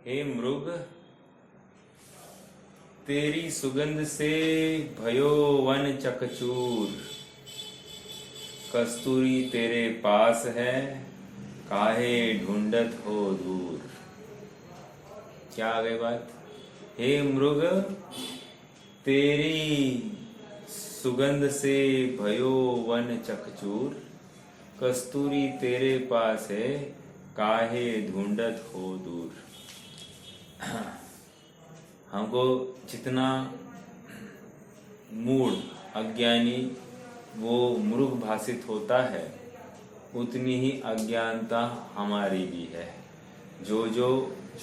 हे मृग, तेरी सुगंध से भयो वन चकचूर। कस्तूरी तेरे पास है, काहे ढूंढत हो दूर। क्या आ गई बात? हे मृग, तेरी सुगंध से भयो वन चकचूर। कस्तूरी तेरे पास है, काहे ढूंढत हो दूर। हमको जितना मूढ़ अज्ञानी वो मृग भाषित होता है, उतनी ही अज्ञानता हमारी भी है। जो जो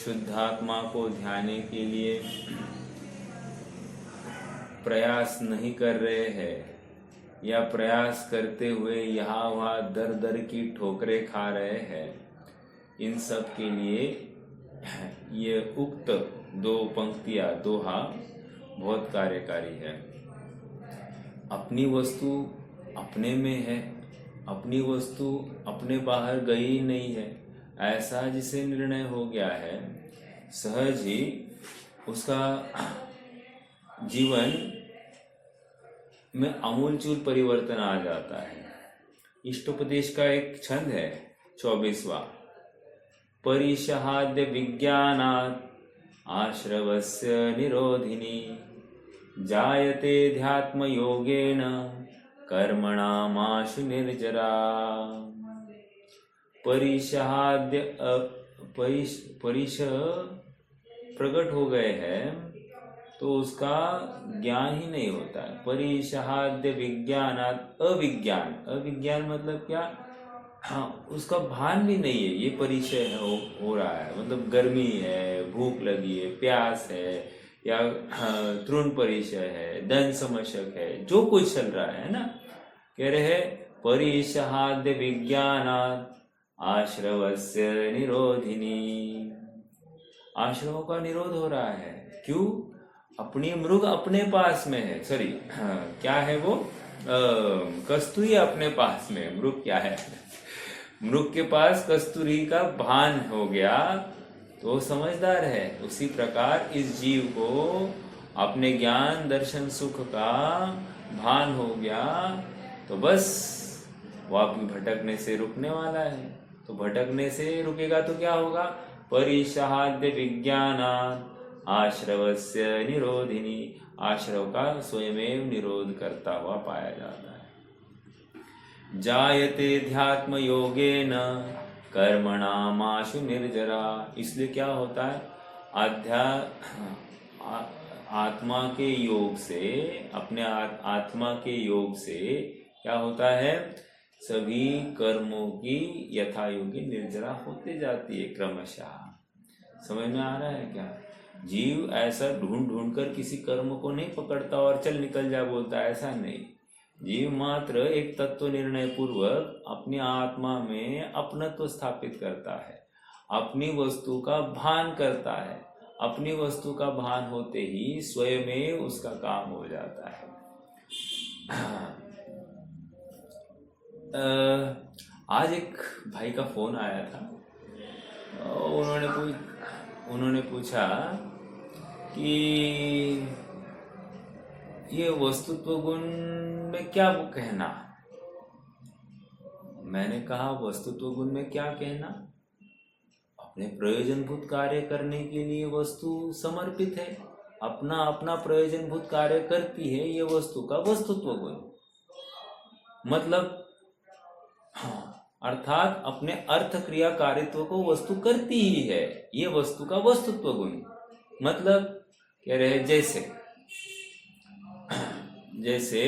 शुद्धात्मा को ध्याने के लिए प्रयास नहीं कर रहे हैं या प्रयास करते हुए यहाँ वहाँ दर दर की ठोकरें खा रहे हैं, इन सब के लिए ये उक्त दो पंक्तियाँ दोहा बहुत कार्यकारी है। अपनी वस्तु अपने में है, अपनी वस्तु अपने बाहर गई नहीं है, ऐसा जिसे निर्णय हो गया है, सहज ही उसका जीवन में आमूलचूल परिवर्तन आ जाता है। इष्टोपदेश का एक छंद है 24वां। परिशहाद्य विज्ञानात् आश्रवस्य निरोधिनी जायते ध्यात्म योगेन कर्मणामाशु निर्जरा। परिशहाद्य परिश प्रकट हो गए हैं तो उसका ज्ञान ही नहीं होता है। परिशहाद्य विज्ञानात् अविज्ञान, अविज्ञान मतलब क्या? हाँ, उसका भान भी नहीं है। ये परिचय हो रहा है, मतलब गर्मी है, भूख लगी है, प्यास है, या तृण परिचय है, धन समशक है, जो कुछ चल रहा है ना, कह रहे परिशहाद्य विज्ञानात् आश्रवस्य निरोधिनी। आश्रवों का निरोध हो रहा है। क्यों? अपनी मृग अपने पास में है। सॉरी, क्या है वो? कस्तूरी अपने पास में। मृग क्या है? मृग के पास कस्तूरी का भान हो गया तो समझदार है। उसी प्रकार इस जीव को अपने ज्ञान दर्शन सुख का भान हो गया तो बस वो आपकी भटकने से रुकने वाला है। तो भटकने से रुकेगा तो क्या होगा? परिशहाद्य विज्ञानात् आश्रवस्य निरोधिनी। आश्रव का स्वयमेव निरोध करता हुआ पाया जाता है। जायते ध्यात्म योगेन कर्मणामाशु निर्जरा। इसलिए क्या होता है? आत्मा के योग से, अपने आत्मा के योग से क्या होता है? सभी कर्मों की यथा योगी निर्जरा होते जाती है क्रमशः। समझ में आ रहा है क्या? जीव ऐसा ढूंढ ढूंढ कर किसी कर्म को नहीं पकड़ता और चल निकल जा बोलता, ऐसा नहीं। जीव मात्र एक तत्व निर्णय पूर्वक अपनी आत्मा में अपनत्व स्थापित करता है, अपनी वस्तु का भान करता है। अपनी वस्तु का भान होते ही स्वयं उसका काम हो जाता है। आज एक भाई का फोन आया था। उन्होंने पूछा कि ये वस्तुत्व गुण में क्या कहना। मैंने कहा वस्तुत्व गुण में क्या कहना? अपने प्रयोजनभूत कार्य करने के लिए वस्तु समर्पित है, अपना अपना प्रयोजनभूत कार्य करती है, ये वस्तु का वस्तुत्व गुण। मतलब अर्थात अपने अर्थ क्रिया कारित्व को वस्तु करती ही है, ये वस्तु का वस्तुत्व गुण। मतलब कह रहे जैसे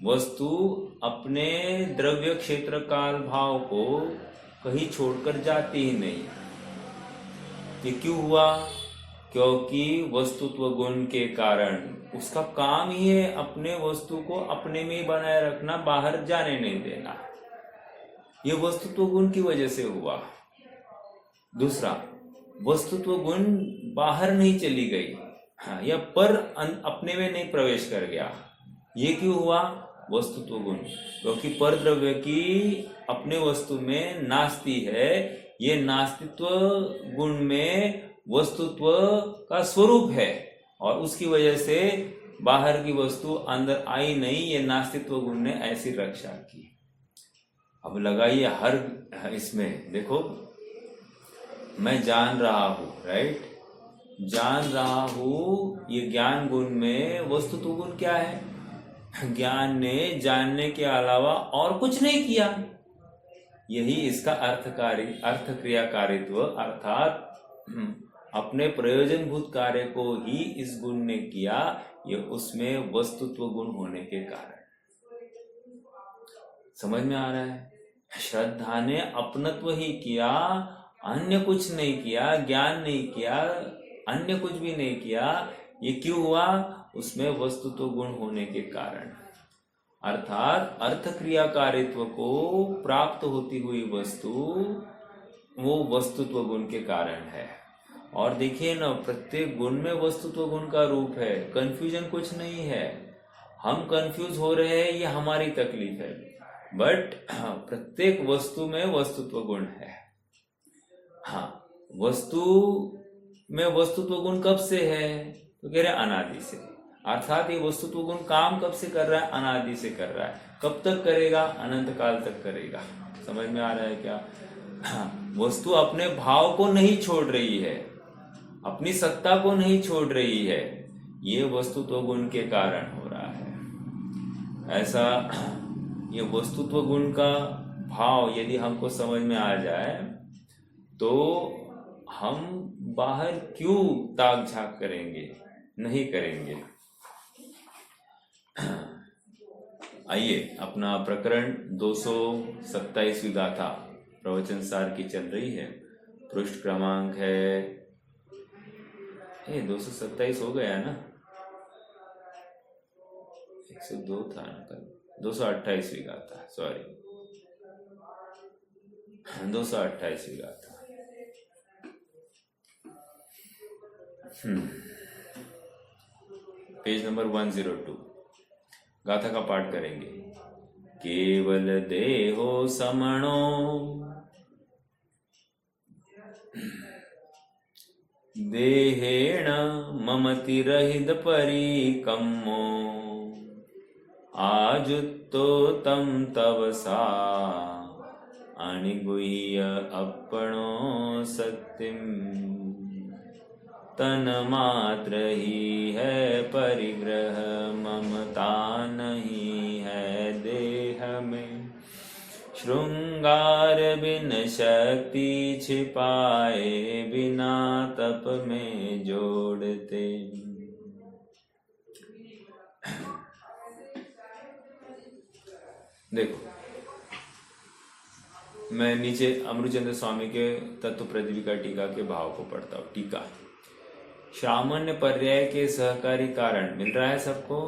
वस्तु अपने द्रव्य क्षेत्र काल भाव को कहीं छोड़कर जाती ही नहीं। ये क्यों हुआ? क्योंकि वस्तुत्व गुण के कारण उसका काम ही है अपने वस्तु को अपने में ही बनाए रखना, बाहर जाने नहीं देना। ये वस्तुत्व गुण की वजह से हुआ। दूसरा, वस्तुत्व गुण बाहर नहीं चली गई, हाँ, या पर अपने में नहीं प्रवेश कर गया। ये क्यों हुआ? वस्तुत्व गुण, क्योंकि पर द्रव्य की अपने वस्तु में नास्ति है, ये नास्तित्व गुण में वस्तुत्व का स्वरूप है और उसकी वजह से बाहर की वस्तु अंदर आई नहीं, ये नास्तित्व गुण ने ऐसी रक्षा की। अब लगाइए हर इसमें देखो, मैं जान रहा हूं, राइट, जान रहा हूं, ये ज्ञान गुण में वस्तुत्व गुण क्या है? ज्ञान ने जानने के अलावा और कुछ नहीं किया। यही इसका अर्थ क्रियाकारित्व, अर्थात अपने प्रयोजनभूत कार्य को ही इस गुण ने किया, ये उसमें वस्तुत्व गुण होने के कारण। समझ में आ रहा है? श्रद्धा ने अपनत्व ही किया, अन्य कुछ नहीं किया, ज्ञान नहीं किया, अन्य कुछ भी नहीं किया। ये क्यों हुआ? उसमें वस्तुत्व गुण होने के कारण। अर्थात अर्थ क्रियाकारित्व को प्राप्त होती हुई वस्तु वो वस्तुत्व गुण के कारण है। और देखिए ना, प्रत्येक गुण में वस्तुत्व गुण का रूप है, कंफ्यूजन कुछ नहीं है। हम कंफ्यूज हो रहे हैं, ये हमारी तकलीफ है, बट प्रत्येक वस्तु में वस्तुत्व गुण है। हाँ, वस्तु में वस्तुत्व गुण कब से है? तो कह रहे अनादि से। अर्थात ये वस्तुत्व गुण काम कब से कर रहा है? अनादि से कर रहा है। कब तक करेगा? अनंत काल तक करेगा। समझ में आ रहा है क्या? वस्तु अपने भाव को नहीं छोड़ रही है, अपनी सत्ता को नहीं छोड़ रही है, ये वस्तुत्व गुण के कारण हो रहा है। ऐसा ये वस्तुत्व गुण का भाव यदि हमको समझ में आ जाए तो हम बाहर क्यों ताक झांक करेंगे? नहीं करेंगे। आइए, अपना प्रकरण 227वीं गाथा प्रवचन सार की चल रही है। पृष्ठ क्रमांक है 227 हो गया ना, 102 था ना कल, 228वीं गाथा, सॉरी 228वीं गाथा। पेज नंबर 102 गाथा का पाठ करेंगे। केवल देहो समणो देहेण ममतिरहित परिकम्मो आजुत्तो तम तवसा अनिगुह्य अपनो सत्यम तन मात्र ही है परिग्रह, ममता नहीं है देह में। श्रृंगार बिन शक्ति छिपाए, बिना तप में जोड़ते। देखो, मैं नीचे अमृतचंद्र स्वामी के तत्व प्रदीपिका टीका के भाव को पढ़ता हूँ। टीका: श्रामण्य पर्याय के सहकारी कारण मिल रहा है सबको।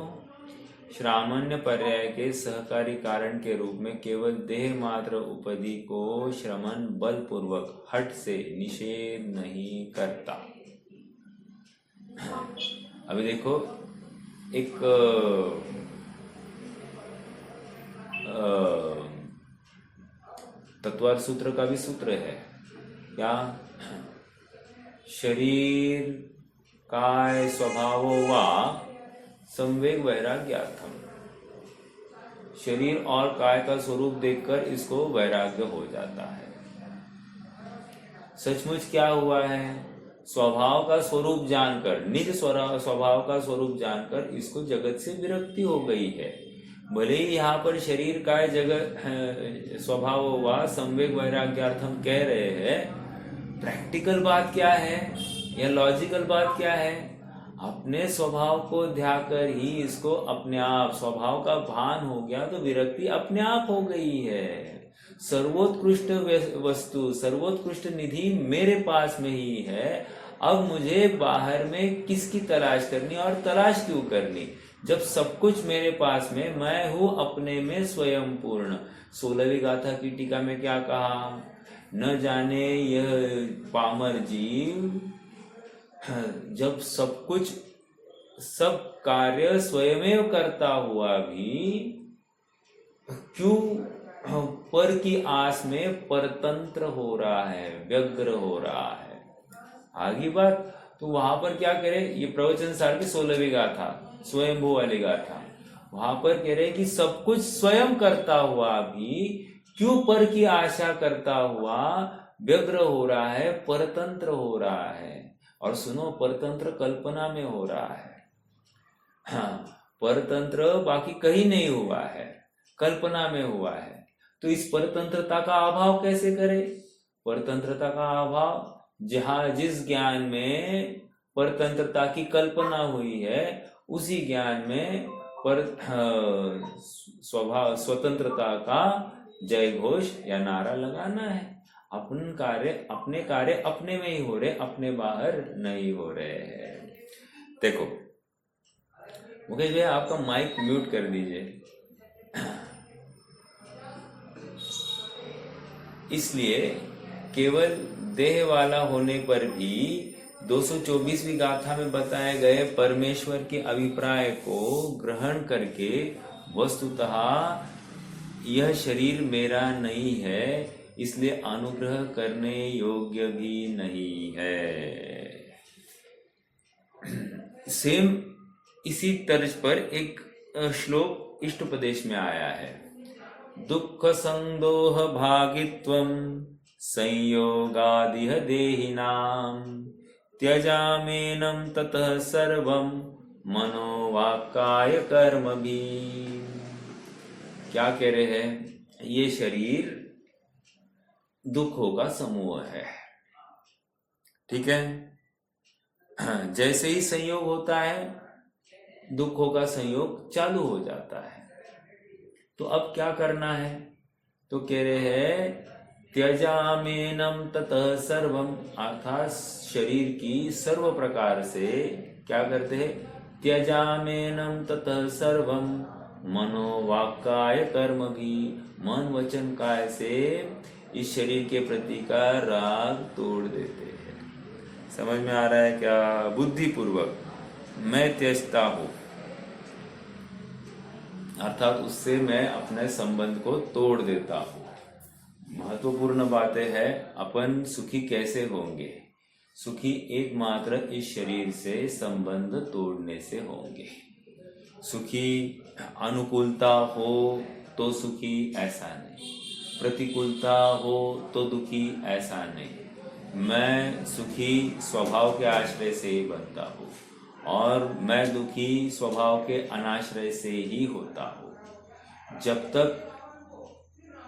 श्रामण्य पर्याय के सहकारी कारण के रूप में केवल देह मात्र उपदि को श्रमण बलपूर्वक हठ से निषेध नहीं करता। अभी देखो, एक तत्वार्थ सूत्र का भी सूत्र है क्या? शरीर काय स्वभावो वा संवेग वैराग्यार्थम। शरीर और काय का स्वरूप देखकर इसको वैराग्य हो जाता है। सचमुच क्या हुआ है? स्वभाव का स्वरूप जानकर, निज स्वभाव का स्वरूप जानकर इसको जगत से विरक्ति हो गई है। भले ही यहाँ पर शरीर काय जगत स्वभाव वा संवेग वैराग्यार्थम कह रहे हैं, प्रैक्टिकल बात क्या है या लॉजिकल बात क्या है? अपने स्वभाव को ध्याकर ही इसको अपने आप स्वभाव का भान हो गया तो विरक्ति अपने आप हो गई है। सर्वोत्कृष्ट वस्तु, सर्वोत्कृष्ट निधि मेरे पास में ही है। अब मुझे बाहर में किसकी तलाश करनी और तलाश क्यों करनी जब सब कुछ मेरे पास में, मैं हूं अपने में स्वयं पूर्ण। 16वीं गाथा की टीका में क्या कहा? न जाने यह पामर जीव जब सब कुछ, सब कार्य स्वयमेव करता हुआ भी क्यों पर की आस में परतंत्र हो रहा है, व्यग्र हो रहा है। आगे बात। तो वहां पर क्या करे, ये प्रवचन सार की 16वीं गाथा, स्वयंभू वाली गाथा, वहां पर कह रहे कि सब कुछ स्वयं करता हुआ भी क्यों पर की आशा करता हुआ व्यग्र हो रहा है, परतंत्र हो रहा है। और सुनो, परतंत्र कल्पना में हो रहा है। हाँ, परतंत्र बाकी कहीं नहीं हुआ है, कल्पना में हुआ है। तो इस परतंत्रता का अभाव कैसे करे? परतंत्रता का अभाव, जहां जिस ज्ञान में परतंत्रता की कल्पना हुई है, उसी ज्ञान में पर स्वभाव स्वतंत्रता का जय घोष या नारा लगाना है। अपने कार्य अपने में ही हो रहे, अपने बाहर नहीं हो रहे हैं। देखो मुकेश भैया, आपका माइक म्यूट कर दीजिए। इसलिए केवल देह वाला होने पर भी 224वीं गाथा में बताए गए परमेश्वर के अभिप्राय को ग्रहण करके वस्तुतः यह शरीर मेरा नहीं है, इसलिए अनुग्रह करने योग्य भी नहीं है। सेम इसी तर्ज पर एक श्लोक इष्टोपदेश में आया है। दुःख संदोह भागित्वं संयोगादिह देहिनां त्यजामेनं ततः सर्वं मनोवाक्काय कर्मभिः। क्या कह रहे हैं? ये शरीर दुखों का समूह है, ठीक है। जैसे ही संयोग होता है, दुखों का संयोग चालू हो जाता है। तो अब क्या करना है? तो कह रहे हैं त्यजामेनम ततः सर्वम, अर्थात शरीर की सर्व प्रकार से क्या करते हैं? त्यजामेनम ततः सर्वम मनोवाक्काय कर्म भी, मन वचन काय से इस शरीर के प्रति का राग तोड़ देते हैं। समझ में आ रहा है क्या? बुद्धि पूर्वक मैं त्यजता हूं, अर्थात उससे मैं अपने संबंध को तोड़ देता हूं। महत्वपूर्ण बातें है, अपन सुखी कैसे होंगे? सुखी एकमात्र इस शरीर से संबंध तोड़ने से होंगे। सुखी अनुकूलता हो तो सुखी, ऐसा नहीं। प्रतिकूलता हो तो दुखी, ऐसा नहीं। मैं सुखी स्वभाव के आश्रय से ही बनता हूँ और मैं दुखी स्वभाव के अनाश्रय से ही होता हूँ। जब तक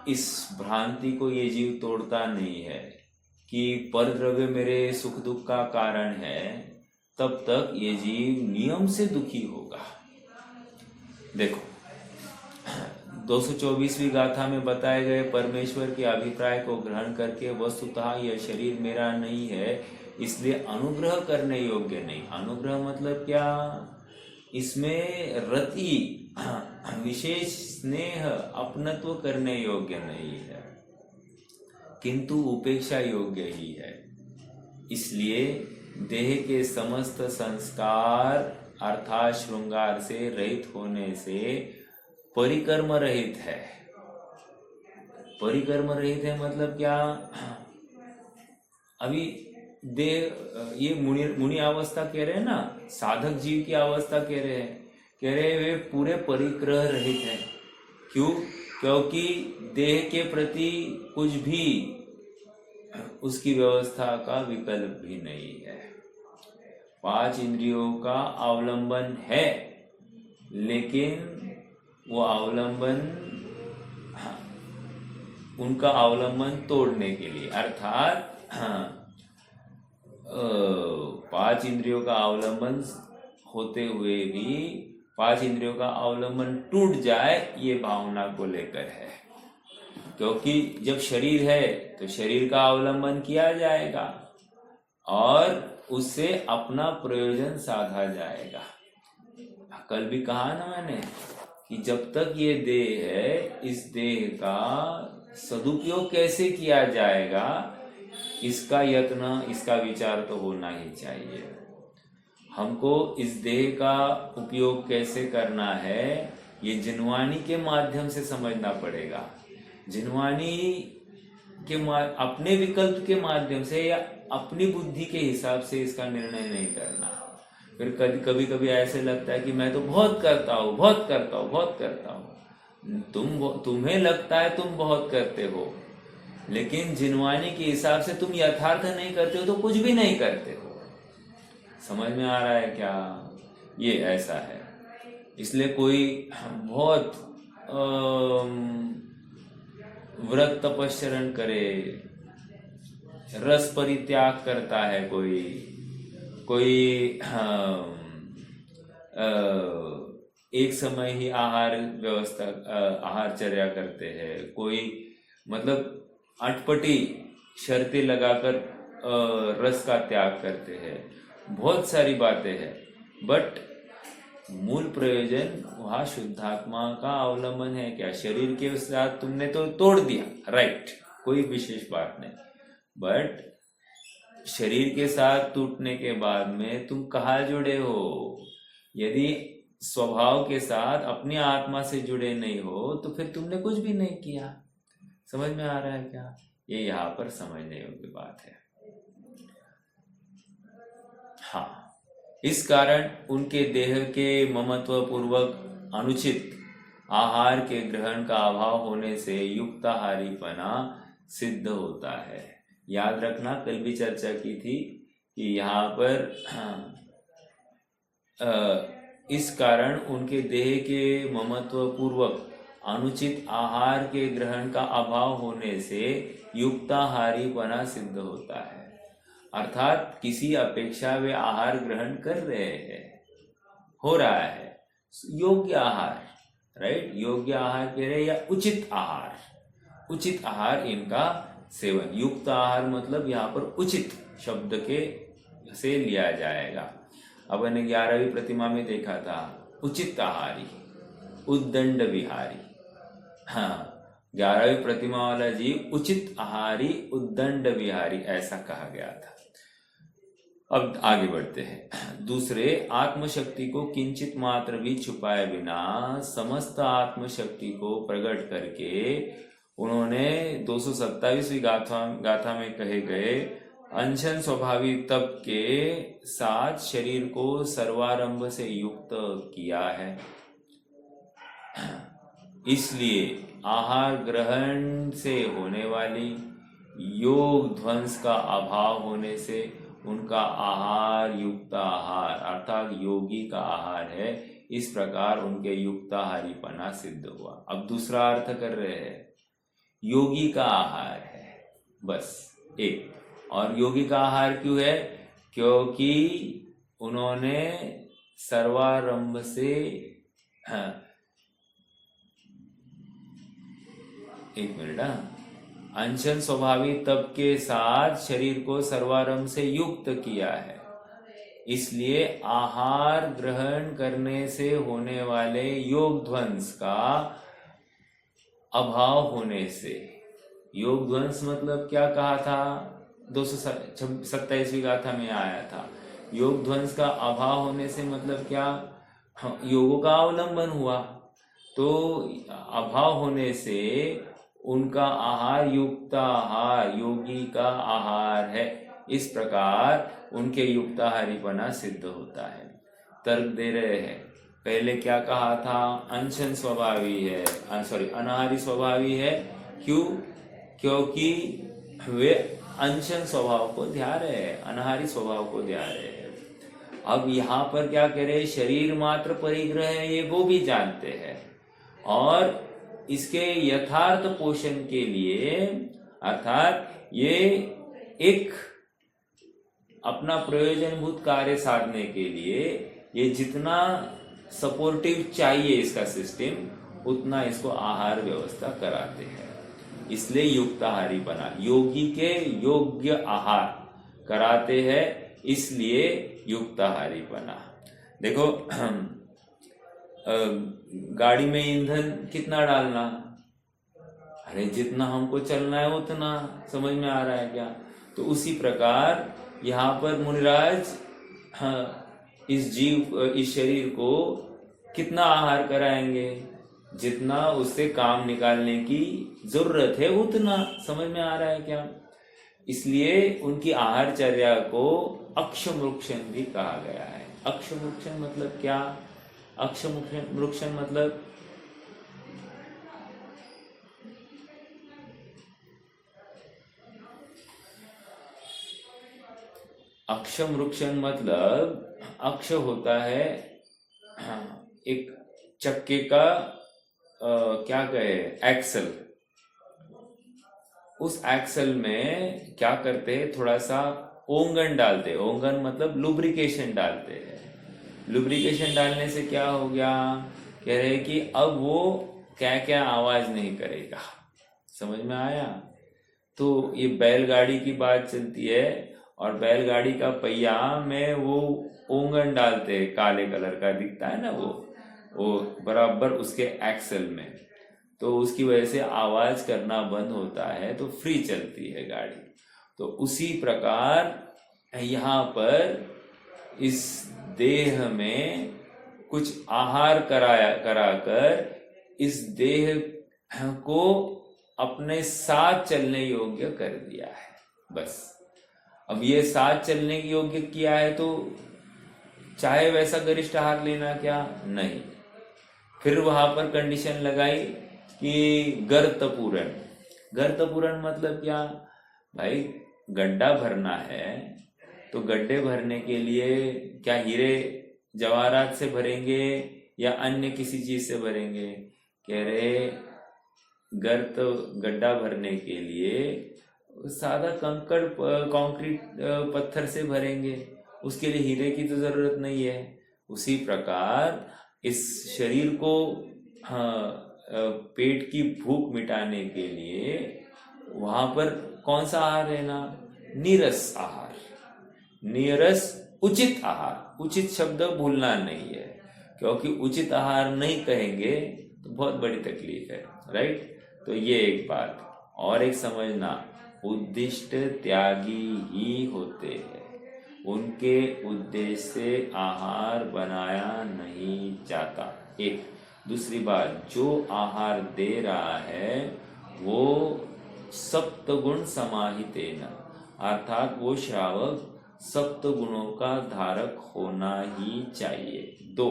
इस भ्रांति को ये जीव तोड़ता नहीं है कि परद्रव्य मेरे सुख दुख का कारण है, तब तक ये जीव नियम से दुखी होगा। देखो 224वीं गाथा में बताए गए परमेश्वर के अभिप्राय को ग्रहण करके वस्तुतः यह शरीर मेरा नहीं है, इसलिए अनुग्रह करने योग्य नहीं। अनुग्रह मतलब क्या? इसमें रति विशेष स्नेह अपनत्व करने योग्य नहीं है, किंतु उपेक्षा योग्य ही है। इसलिए देह के समस्त संस्कार अर्थात श्रृंगार से रहित होने से परिकर्म रहित है। परिकर्म रहित है मतलब क्या? अभी देह, ये मुनि अवस्था कह रहे हैं ना, साधक जीव की अवस्था कह रहे हैं, वे पूरे परिग्रह रहित हैं। क्यों? क्योंकि देह के प्रति कुछ भी उसकी व्यवस्था का विकल्प भी नहीं है। 5 इंद्रियों का अवलंबन है, लेकिन वो अवलंबन, उनका अवलंबन तोड़ने के लिए, अर्थात 5 इंद्रियों का अवलंबन होते हुए भी 5 इंद्रियों का अवलंबन टूट जाए, ये भावना को लेकर है। क्योंकि जब शरीर है तो शरीर का अवलंबन किया जाएगा और उससे अपना प्रयोजन साधा जाएगा। कल भी कहा ना मैंने कि जब तक ये देह है, इस देह का सदुपयोग कैसे किया जाएगा, इसका यत्न, इसका विचार तो होना ही चाहिए। हमको इस देह का उपयोग कैसे करना है, ये जिनवानी के माध्यम से समझना पड़ेगा। जिनवानी के अपने विकल्प के माध्यम से या अपनी बुद्धि के हिसाब से इसका निर्णय नहीं करना। फिर कभी कभी ऐसे लगता है कि मैं तो बहुत करता हूँ, बहुत करता हूँ, बहुत करता हूँ। तुम्हें लगता है तुम बहुत करते हो, लेकिन जिनवानी के हिसाब से तुम यथार्थ नहीं करते हो तो कुछ भी नहीं करते हो। समझ में आ रहा है क्या? ये ऐसा है। इसलिए कोई बहुत व्रत तपस्चरण करे, रस परित्याग करता है, कोई एक समय ही आहार व्यवस्था, आहारचर्या करते हैं, कोई मतलब अटपटी शर्तें लगाकर रस का त्याग करते हैं, बहुत सारी बातें हैं। बट मूल प्रयोजन वहाँ शुद्धात्मा का अवलंबन है क्या? शरीर के साथ तुमने तो तोड़ दिया, राइट, कोई विशेष बात नहीं, बट शरीर के साथ टूटने के बाद में तुम कहाँ जुड़े हो? यदि स्वभाव के साथ अपनी आत्मा से जुड़े नहीं हो तो फिर तुमने कुछ भी नहीं किया। समझ में आ रहा है क्या? ये यहाँ पर समझने योग्य बात है। हाँ, इस कारण उनके देह के ममत्व पूर्वक अनुचित आहार के ग्रहण का अभाव होने से युक्ताहारीपना सिद्ध होता है। याद रखना, कल भी चर्चा की थी कि यहाँ पर इस कारण उनके देह के ममत्व पूर्वक अनुचित आहार के ग्रहण का अभाव होने से युक्ताहारीपना सिद्ध होता है। अर्थात किसी अपेक्षा वे आहार ग्रहण कर रहे हैं, हो रहा है योग्य आहार, राइट, योग्य आहार कह रहे या उचित आहार, उचित आहार इनका सेवन। युक्त आहार मतलब यहाँ पर उचित शब्द के से लिया जाएगा। अपन ने 11वीं प्रतिमा में देखा था उचित आहारी, उद्दंड विहारी। हाँ, 11वीं प्रतिमा वाला जी उचित आहारी, उद्दंड विहारी ऐसा कहा गया था। अब आगे बढ़ते हैं। दूसरे, आत्मशक्ति को किंचित मात्र भी छुपाए बिना समस्त आत्मशक्ति को प्रकट करके उन्होंने 227वीं गाथा में कहे गए अनशन स्वभावी तप के साथ शरीर को सर्वारंभ से युक्त किया है। इसलिए आहार ग्रहण से होने वाली योग ध्वंस का अभाव होने से उनका आहार युक्त आहार अर्थात योगी का आहार है। इस प्रकार उनके युक्ताहारीपना सिद्ध हुआ। अब दूसरा अर्थ कर रहे हैं, योगी का आहार है, बस एक। और योगी का आहार क्यों है? क्योंकि उन्होंने सर्वारंभ से एक मिनट, अनशन स्वभावी तप के साथ शरीर को सर्वारंभ से युक्त किया है। इसलिए आहार ग्रहण करने से होने वाले योग ध्वंस का अभाव होने से, योग ध्वंस मतलब क्या कहा था? 227वीं गाथा में आया था। योग ध्वंस का अभाव होने से मतलब क्या? योगों का अवलंबन हुआ, तो अभाव होने से उनका आहार युक्त आहार योगी का आहार है। इस प्रकार उनके युक्ताहारीपना सिद्ध होता है। तर्क दे रहे हैं, पहले क्या कहा था? अनशन स्वभावी है, अनाहारी स्वभावी है। क्यों? क्योंकि वे अनशन स्वभाव को ध्या रहे हैं, अनाहारी स्वभाव को ध्या रहे हैं। अब यहाँ पर क्या कह रहे हैं? शरीर मात्र परिग्रह है, ये वो भी जानते हैं, और इसके यथार्थ पोषण के लिए अर्थात ये एक अपना प्रयोजनभूत कार्य साधने के लिए ये जितना सपोर्टिव चाहिए इसका सिस्टम, उतना इसको आहार व्यवस्था कराते हैं। इसलिए युक्ताहारी बना, योगी के योग्य आहार कराते हैं, इसलिए युक्ताहारी बना। देखो गाड़ी में ईंधन कितना डालना? अरे जितना हमको चलना है उतना। समझ में आ रहा है क्या? तो उसी प्रकार यहाँ पर मुनिराज इस शरीर को कितना आहार कराएंगे? जितना उससे काम निकालने की जरूरत है उतना। समझ में आ रहा है क्या? इसलिए उनकी आहारचर्या को अक्षमृक्षण भी कहा गया है। अक्षमृक्षण मतलब क्या? अक्षमृक्षण मतलब अक्षमृक्षण मतलब अक्ष होता है एक चक्के का क्या कहे एक्सल। उस एक्सल में क्या करते हैं, थोड़ा सा ओंगन डालते हैं। ओंगन मतलब लुब्रिकेशन डालते हैं। लुब्रिकेशन डालने से क्या हो गया, कह रहे हैं कि अब वो क्या क्या आवाज नहीं करेगा। समझ में आया? तो ये बैलगाड़ी की बात चलती है और बैलगाड़ी का पहिया में वो ओंगन डालते हैं, काले कलर का दिखता है ना वो बराबर उसके एक्सल में, तो उसकी वजह से आवाज करना बंद होता है, तो फ्री चलती है गाड़ी। तो उसी प्रकार यहाँ पर इस देह में कुछ आहार कराकर इस देह को अपने साथ चलने योग्य कर दिया है। बस अब ये साथ चलने के योग्य किया है, तो चाहे वैसा गरिष्ठ आहार लेना क्या नहीं। फिर वहां पर कंडीशन लगाई कि गर्तपूरण। गर्तपूरण मतलब क्या भाई? गड्ढा भरना है तो गड्ढे भरने के लिए क्या हीरे जवाहरात से भरेंगे या अन्य किसी चीज से भरेंगे? कह रहे गर्त गड्ढा भरने के लिए सादा कंकड़ कंक्रीट पत्थर से भरेंगे, उसके लिए हीरे की तो जरूरत नहीं है। उसी प्रकार इस शरीर को पेट की भूख मिटाने के लिए वहां पर कौन सा आहार लेना? नीरस आहार, नीरस उचित आहार। उचित शब्द भूलना नहीं है, क्योंकि उचित आहार नहीं कहेंगे तो बहुत बड़ी तकलीफ है, राइट? तो ये एक बात। और एक समझना, उद्दिष्ट त्यागी ही होते हैं, उनके उद्देश्य से आहार बनाया नहीं जाता। एक दूसरी बात, जो आहार दे रहा है वो सप्तगुण समाहितेन, अर्थात वो श्रावक सप्त गुणों का धारक होना ही चाहिए। दो,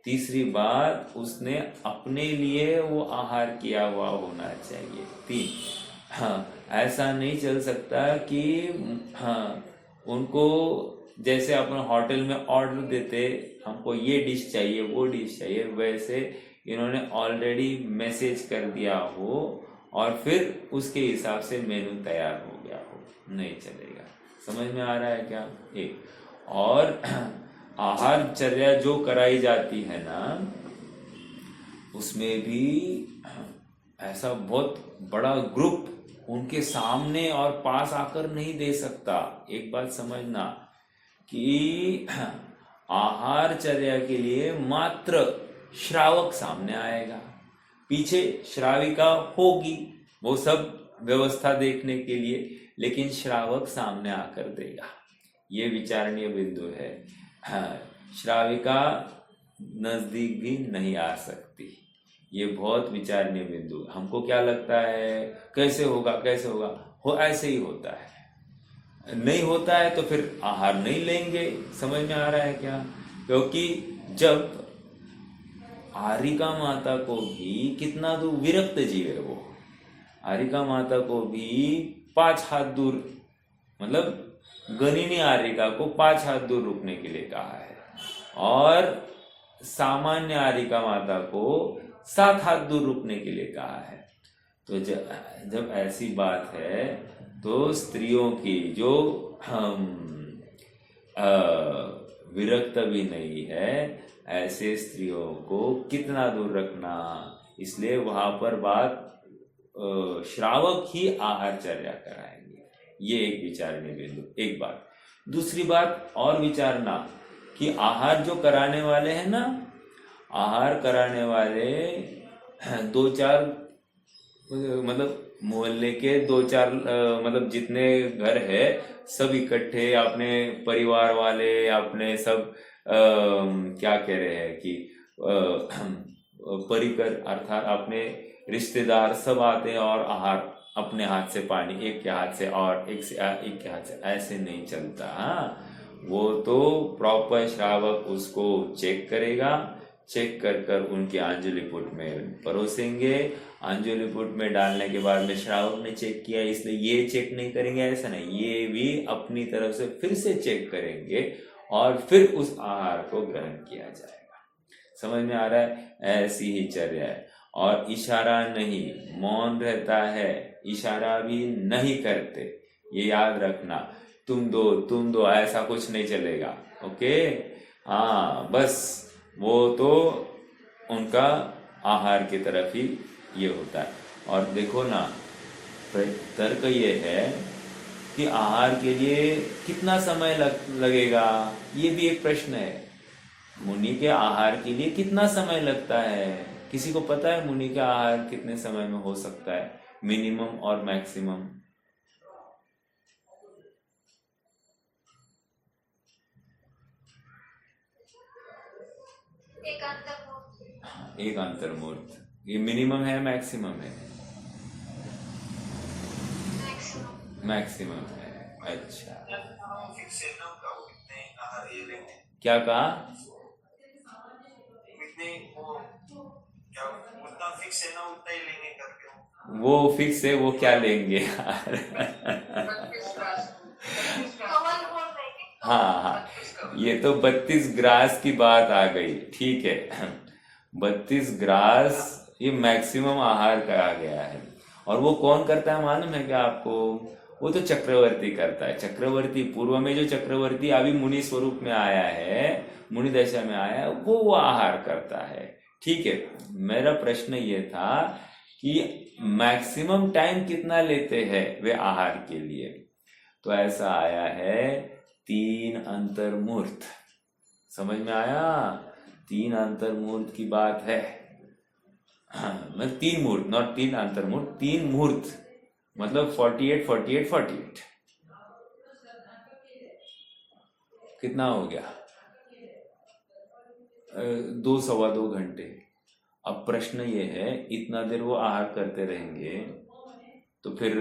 तीसरी बात, उसने अपने लिए वो आहार किया हुआ होना चाहिए। तीन, ऐसा नहीं चल सकता कि उनको जैसे अपन होटल में ऑर्डर देते, हमको ये डिश चाहिए वो डिश चाहिए, वैसे इन्होंने ऑलरेडी मैसेज कर दिया हो और फिर उसके हिसाब से मेनू तैयार हो गया हो, नहीं चलेगा। समझ में आ रहा है क्या? एक और आहारचर्या जो कराई जाती है ना, उसमें भी ऐसा बहुत बड़ा ग्रुप उनके सामने और पास आकर नहीं दे सकता। एक बात समझना कि आहारचर्या के लिए मात्र श्रावक सामने आएगा, पीछे श्राविका होगी, वो सब व्यवस्था देखने के लिए, लेकिन श्रावक सामने आकर देगा। ये विचारणीय बिंदु है। श्राविका नजदीक भी नहीं आ सकती, ये बहुत विचारणीय बिंदु। हमको क्या लगता है कैसे होगा कैसे होगा, हो ऐसे ही होता है। नहीं होता है तो फिर आहार नहीं लेंगे। समझ में आ रहा है क्या? क्योंकि जब आरिका माता को भी कितना दूर, विरक्त जीव है वो, आरिका माता को भी 5 हाथ दूर, मतलब गनिनी आरिका को 5 हाथ दूर रुकने के लिए कहा है, और सामान्य आरिका माता को 7 हाथ दूर रुकने के लिए कहा है। तो जब ऐसी बात है तो स्त्रियों की जो विरक्त भी नहीं है, ऐसे स्त्रियों को कितना दूर रखना, इसलिए वहां पर बात श्रावक ही आहारचर्या कराएंगे। ये एक विचारने बिंदु, एक बात। दूसरी बात और विचारना कि आहार जो कराने वाले हैं ना, आहार कराने वाले 2-4 मतलब मोहल्ले के 2-4 मतलब जितने घर है सब इकट्ठे, अपने परिवार वाले, अपने सब क्या कह रहे हैं कि परिकर अर्थात अपने रिश्तेदार सब आते हैं और आहार अपने हाथ से पानी एक के हाथ से और एक के हाथ से ऐसे नहीं चलता। हाँ, वो तो प्रॉपर श्रावक उसको चेक करेगा, चेक कर कर उनके अंजलि पुट में परोसेंगे। अंजलि पुट में डालने के बाद में श्रावक ने चेक किया इसलिए ये चेक नहीं करेंगे, ऐसा नहीं, ये भी अपनी तरफ से फिर से चेक करेंगे और फिर उस आहार को ग्रहण किया जाएगा। समझ में आ रहा है? ऐसी ही चर्या है। और इशारा नहीं, मौन रहता है, इशारा भी नहीं करते, ये याद रखना। तुम दो ऐसा कुछ नहीं चलेगा। ओके, हाँ, बस वो तो उनका आहार की तरफ ही ये होता है। और देखो ना, तर्क ये है कि आहार के लिए कितना समय लगेगा, ये भी एक प्रश्न है। मुनि के आहार के लिए कितना समय लगता है? किसी को पता है मुनि का आहार कितने समय में हो सकता है, मिनिमम और मैक्सिमम? एक अंतर्मुहूर्त। ये मिनिमम है मैक्सिमम है? मैक्सिमम है। अच्छा, क्या कहा? वो फिक्स है, वो क्या लेंगे यार? हाँ हाँ, ये तो 32 ग्रास की बात आ गई। ठीक है, 32 ग्रास ये मैक्सिमम आहार कहा गया है। और वो कौन करता है मालूम है क्या आपको? वो तो चक्रवर्ती करता है। चक्रवर्ती, पूर्व में जो चक्रवर्ती अभी मुनि स्वरूप में आया है, मुनि दशा में आया है, वो आहार करता है। ठीक है, मेरा प्रश्न ये था कि मैक्सिमम टाइम कितना लेते हैं वे आहार के लिए? तो ऐसा आया है 3 अंतर्मुहूर्त। समझ में आया? 3 अंतर्मुहूर्त की बात है। हाँ, मतलब 3 मुहूर्त, नॉट 3 अंतर्मुहूर्त, 3 मुहूर्त, मतलब 48 48 48। कितना हो गया? 2 सवा 2 घंटे। अब प्रश्न ये है, इतना देर वो आहार करते रहेंगे तो फिर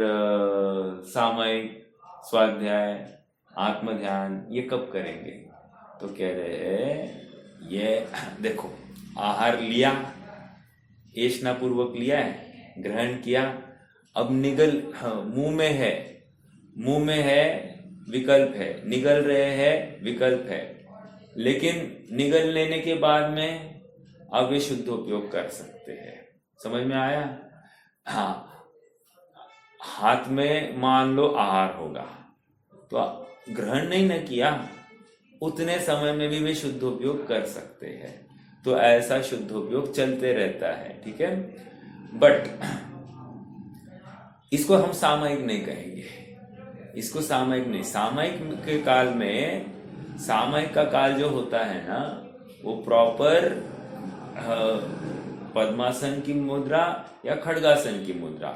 सामयिक, स्वाध्याय, आत्म ध्यान ये कब करेंगे? तो कह रहे हैं ये देखो, आहार लिया, ऐष्णा पूर्वक लिया है, ग्रहण किया, अब निगल, मुंह में है विकल्प है, निगल रहे हैं विकल्प है, लेकिन निगल लेने के बाद में अब वे शुद्ध उपयोग कर सकते हैं। समझ में आया? हाँ, हाथ में मान लो आहार होगा तो ग्रहण नहीं न किया, उतने समय में भी वे शुद्ध उपयोग कर सकते हैं। तो ऐसा शुद्ध उपयोग चलते रहता है। ठीक है, बट इसको हम सामयिक नहीं कहेंगे, इसको सामयिक नहीं। सामयिक के काल में, सामयिक का काल जो होता है ना, वो प्रॉपर पद्मासन की मुद्रा या खड्गासन की मुद्रा,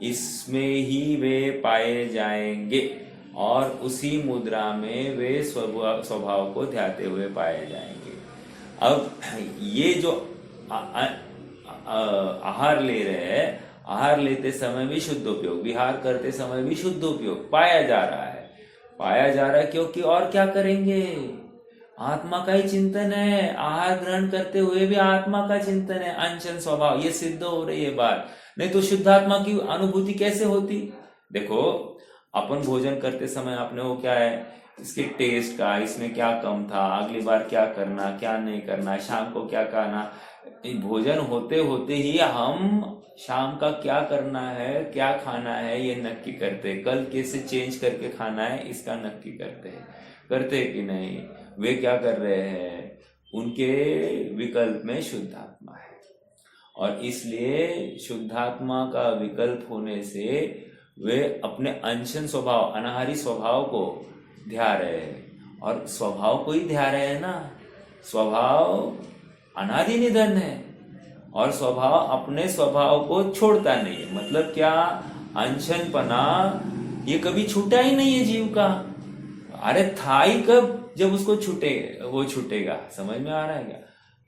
इसमें ही वे पाए जाएंगे और उसी मुद्रा में वे स्वभाव को ध्याते हुए पाए जाएंगे। अब ये जो आहार ले रहे हैं, आहार लेते समय भी शुद्ध उपयोग, विहार करते समय भी शुद्ध उपयोग पाया जा रहा है, क्योंकि और क्या करेंगे? आत्मा का ही चिंतन है। आहार ग्रहण करते हुए भी आत्मा का चिंतन है, अनशन स्वभाव, ये सिद्ध हो रही है बात। नहीं तो शुद्धात्मा की अनुभूति कैसे होती? देखो, अपन भोजन करते समय आपने वो क्या है, इसके टेस्ट का, इसमें क्या कम था, अगली बार क्या करना, क्या नहीं करना, शाम को क्या खाना, भोजन होते होते ही हम शाम का क्या करना है, क्या खाना है, ये नक्की करते हैं। कल कैसे चेंज करके खाना है, इसका नक्की करते हैं कि नहीं? वे क्या कर रहे हैं? उनके विकल्प में शुद्धात्मा है, और इसलिए शुद्धात्मा का विकल्प होने से वे अपने अनशन स्वभाव, अनाहारी स्वभाव को ध्या रहे हैं। और स्वभाव को ही ध्या रहे हैं ना, स्वभाव अनादि निधन है और स्वभाव अपने स्वभाव को छोड़ता नहीं है। मतलब क्या? अनशन पना ये कभी छूटा ही नहीं है जीव का। अरे था ही कब, जब उसको वो छूटेगा। समझ में आ रहा है क्या?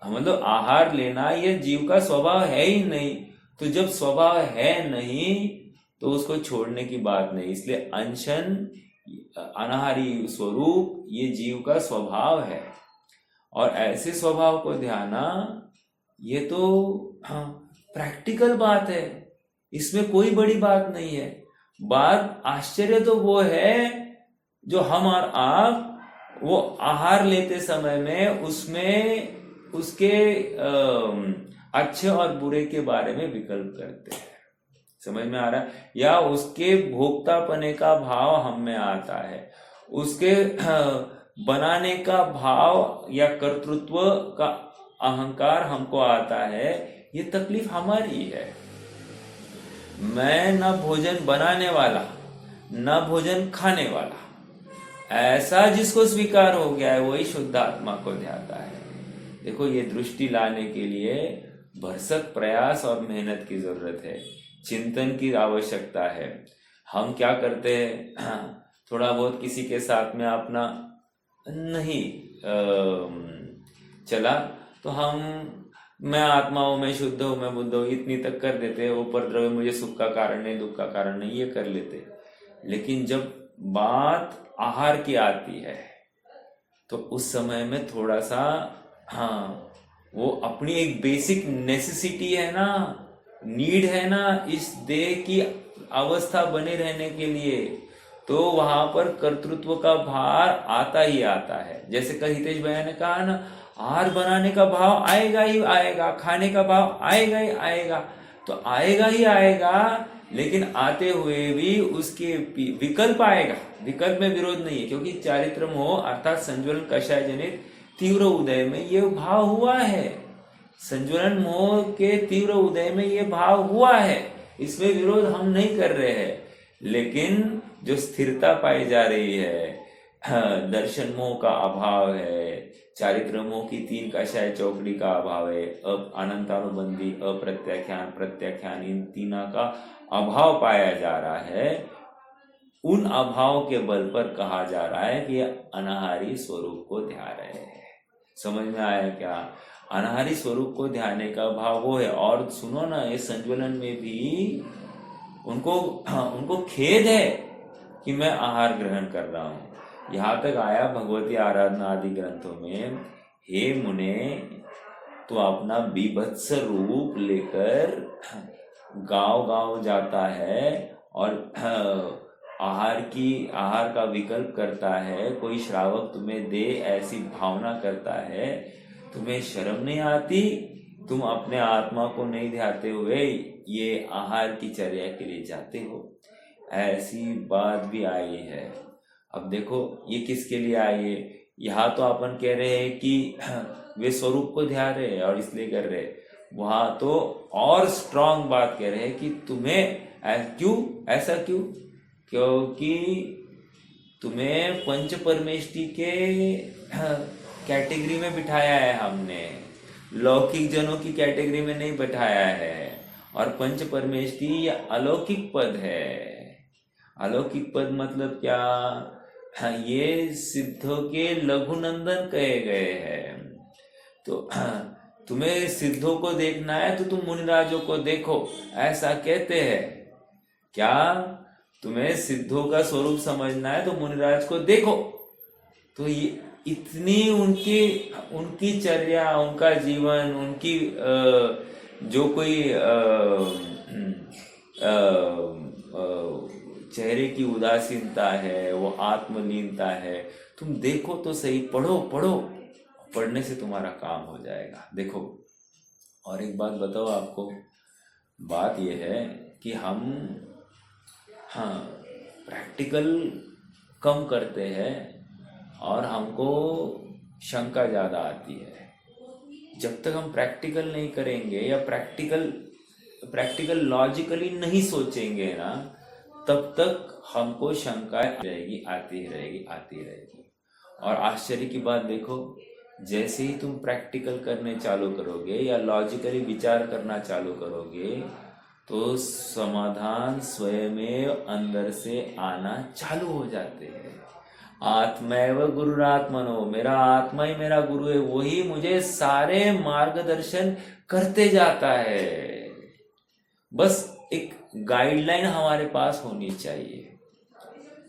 मतलब आहार लेना ये जीव का स्वभाव है ही नहीं। तो जब स्वभाव है नहीं तो उसको छोड़ने की बात नहीं। इसलिए अनशन, अनाहारी स्वरूप ये जीव का स्वभाव है, और ऐसे स्वभाव को ध्याना ये तो प्रैक्टिकल बात है, इसमें कोई बड़ी बात नहीं है। बात आश्चर्य तो वो है जो हम और आप वो आहार लेते समय में उसमें उसके अच्छे और बुरे के बारे में विकल्प करते हैं। समझ में आ रहा है? या उसके भोक्तापने का भाव हम में आता है, उसके बनाने का भाव या कर्तृत्व का अहंकार हमको आता है। ये तकलीफ हमारी है। मैं न भोजन बनाने वाला न भोजन खाने वाला, ऐसा जिसको स्वीकार हो गया है वही शुद्ध आत्मा को ध्याता है। देखो, ये दृष्टि लाने के लिए भरसक प्रयास और मेहनत की जरूरत है, चिंतन की आवश्यकता है। हम क्या करते हैं, थोड़ा बहुत किसी के साथ में अपना नहीं चला तो मैं आत्मा हूं, मैं शुद्ध हूं, मैं बुद्ध हूं, इतनी तक कर देते। ऊपर द्रव्य मुझे सुख का कारण नहीं, दुख का कारण नहीं, ये कर लेते। लेकिन जब बात आहार की आती है तो उस समय में थोड़ा सा वो अपनी एक बेसिक नेसेसिटी है ना, नीड है ना, इस देह की अवस्था बने रहने के लिए, तो वहां पर कर्तृत्व का भार आता ही आता है। जैसे कल हितेश भैया ने कहा ना, आहार बनाने का भाव आएगा ही आएगा, खाने का भाव आएगा ही आएगा, तो आएगा ही आएगा। लेकिन आते हुए भी उसके विकल्प आएगा, विकल्प में विरोध नहीं है, क्योंकि चारित्र मोह अर्थात संज्वलन कषाय जनित तीव्र उदय में ये भाव हुआ है। संज्वलन मोह के तीव्र उदय में ये भाव हुआ है, इसमें विरोध हम नहीं कर रहे हैं। लेकिन जो स्थिरता पाई जा रही है, दर्शन मोह का अभाव है, चारित्र मोह की 3 कषाय चौकड़ी का अभाव है, अनंतानुबंधी, अप्रत्याख्यान, प्रत्याख्यान, इन तीनों का अभाव पाया जा रहा है। उन अभाव के बल पर कहा जा रहा है कि अनाहारी स्वरूप को ध्यान रहे हैं। समझ में आया क्या? अनाहारी स्वरूप को ध्याने का भाव वो है। और सुनो ना, ये संज्वलन में भी उनको खेद है कि मैं आहार ग्रहण कर रहा हूं। यहां तक आया भगवती आराधना आदि ग्रंथों में, हे मुने, तो अपना बीभत्स रूप लेकर गांव जाता है और आहार का विकल्प करता है, कोई श्रावक तुम्हें दे ऐसी भावना करता है, तुम्हें शर्म नहीं आती? तुम अपने आत्मा को नहीं ध्याते हुए ये आहार की चर्या के लिए जाते हो। ऐसी बात भी आई है। अब देखो ये किसके लिए आई है? यहाँ तो अपन कह रहे हैं कि वे स्वरूप को ध्यान रहे हैं और इसलिए कर रहे, वहां तो और स्ट्रांग बात कह रहे हैं कि तुम्हें ऐसा क्यों? क्योंकि तुम्हें पंच परमेष्टि के कैटेगरी में बिठाया है हमने, लौकिक जनों की कैटेगरी में नहीं बिठाया है। और पंच परमेष्टि ये अलौकिक पद है। अलौकिक पद मतलब क्या? ये सिद्धों के लघुनंदन कहे गए हैं। तो तुम्हें सिद्धों को देखना है तो तुम मुनिराजों को देखो, ऐसा कहते हैं क्या? तुम्हें सिद्धों का स्वरूप समझना है तो मुनिराज को देखो। तो ये इतनी उनकी चर्या, उनका जीवन, उनकी जो कोई चेहरे की उदासीनता है, वो आत्मलीनता है, तुम देखो तो सही, पढ़ो। पढ़ने से तुम्हारा काम हो जाएगा। देखो, और एक बात बताओ आपको, बात यह है कि हम प्रैक्टिकल कम करते हैं और हमको शंका ज्यादा आती है। जब तक हम प्रैक्टिकल नहीं करेंगे या प्रैक्टिकल लॉजिकली नहीं सोचेंगे ना, तब तक हमको शंका आती रहेगी। और आश्चर्य की बात देखो, जैसे ही तुम प्रैक्टिकल करने चालू करोगे या लॉजिकली विचार करना चालू करोगे, तो समाधान स्वयं अंदर से आना चालू हो जाते हैं। आत्मैव गुरुरात्मनो, मेरा आत्मा ही मेरा गुरु है, वही मुझे सारे मार्गदर्शन करते जाता है। बस एक गाइडलाइन हमारे पास होनी चाहिए।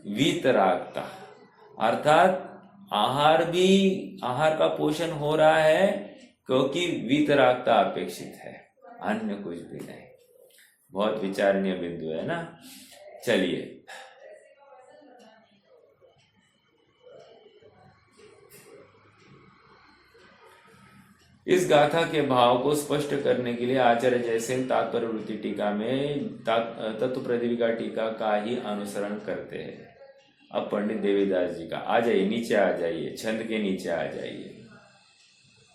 वीतरागता अर्थात आहार का पोषण हो रहा है क्योंकि वीतरागता अपेक्षित है, अन्य कुछ भी नहीं। बहुत विचारणीय बिंदु है ना। चलिए इस गाथा के भाव को स्पष्ट करने के लिए आचार्य जयसेन तात्पर्य वृत्ति टीका में तत्व प्रदीपिका टीका का ही अनुसरण करते हैं। अब पंडित देवीदास जी का आ जाइए, नीचे आ जाइए, छंद के नीचे आ जाइए।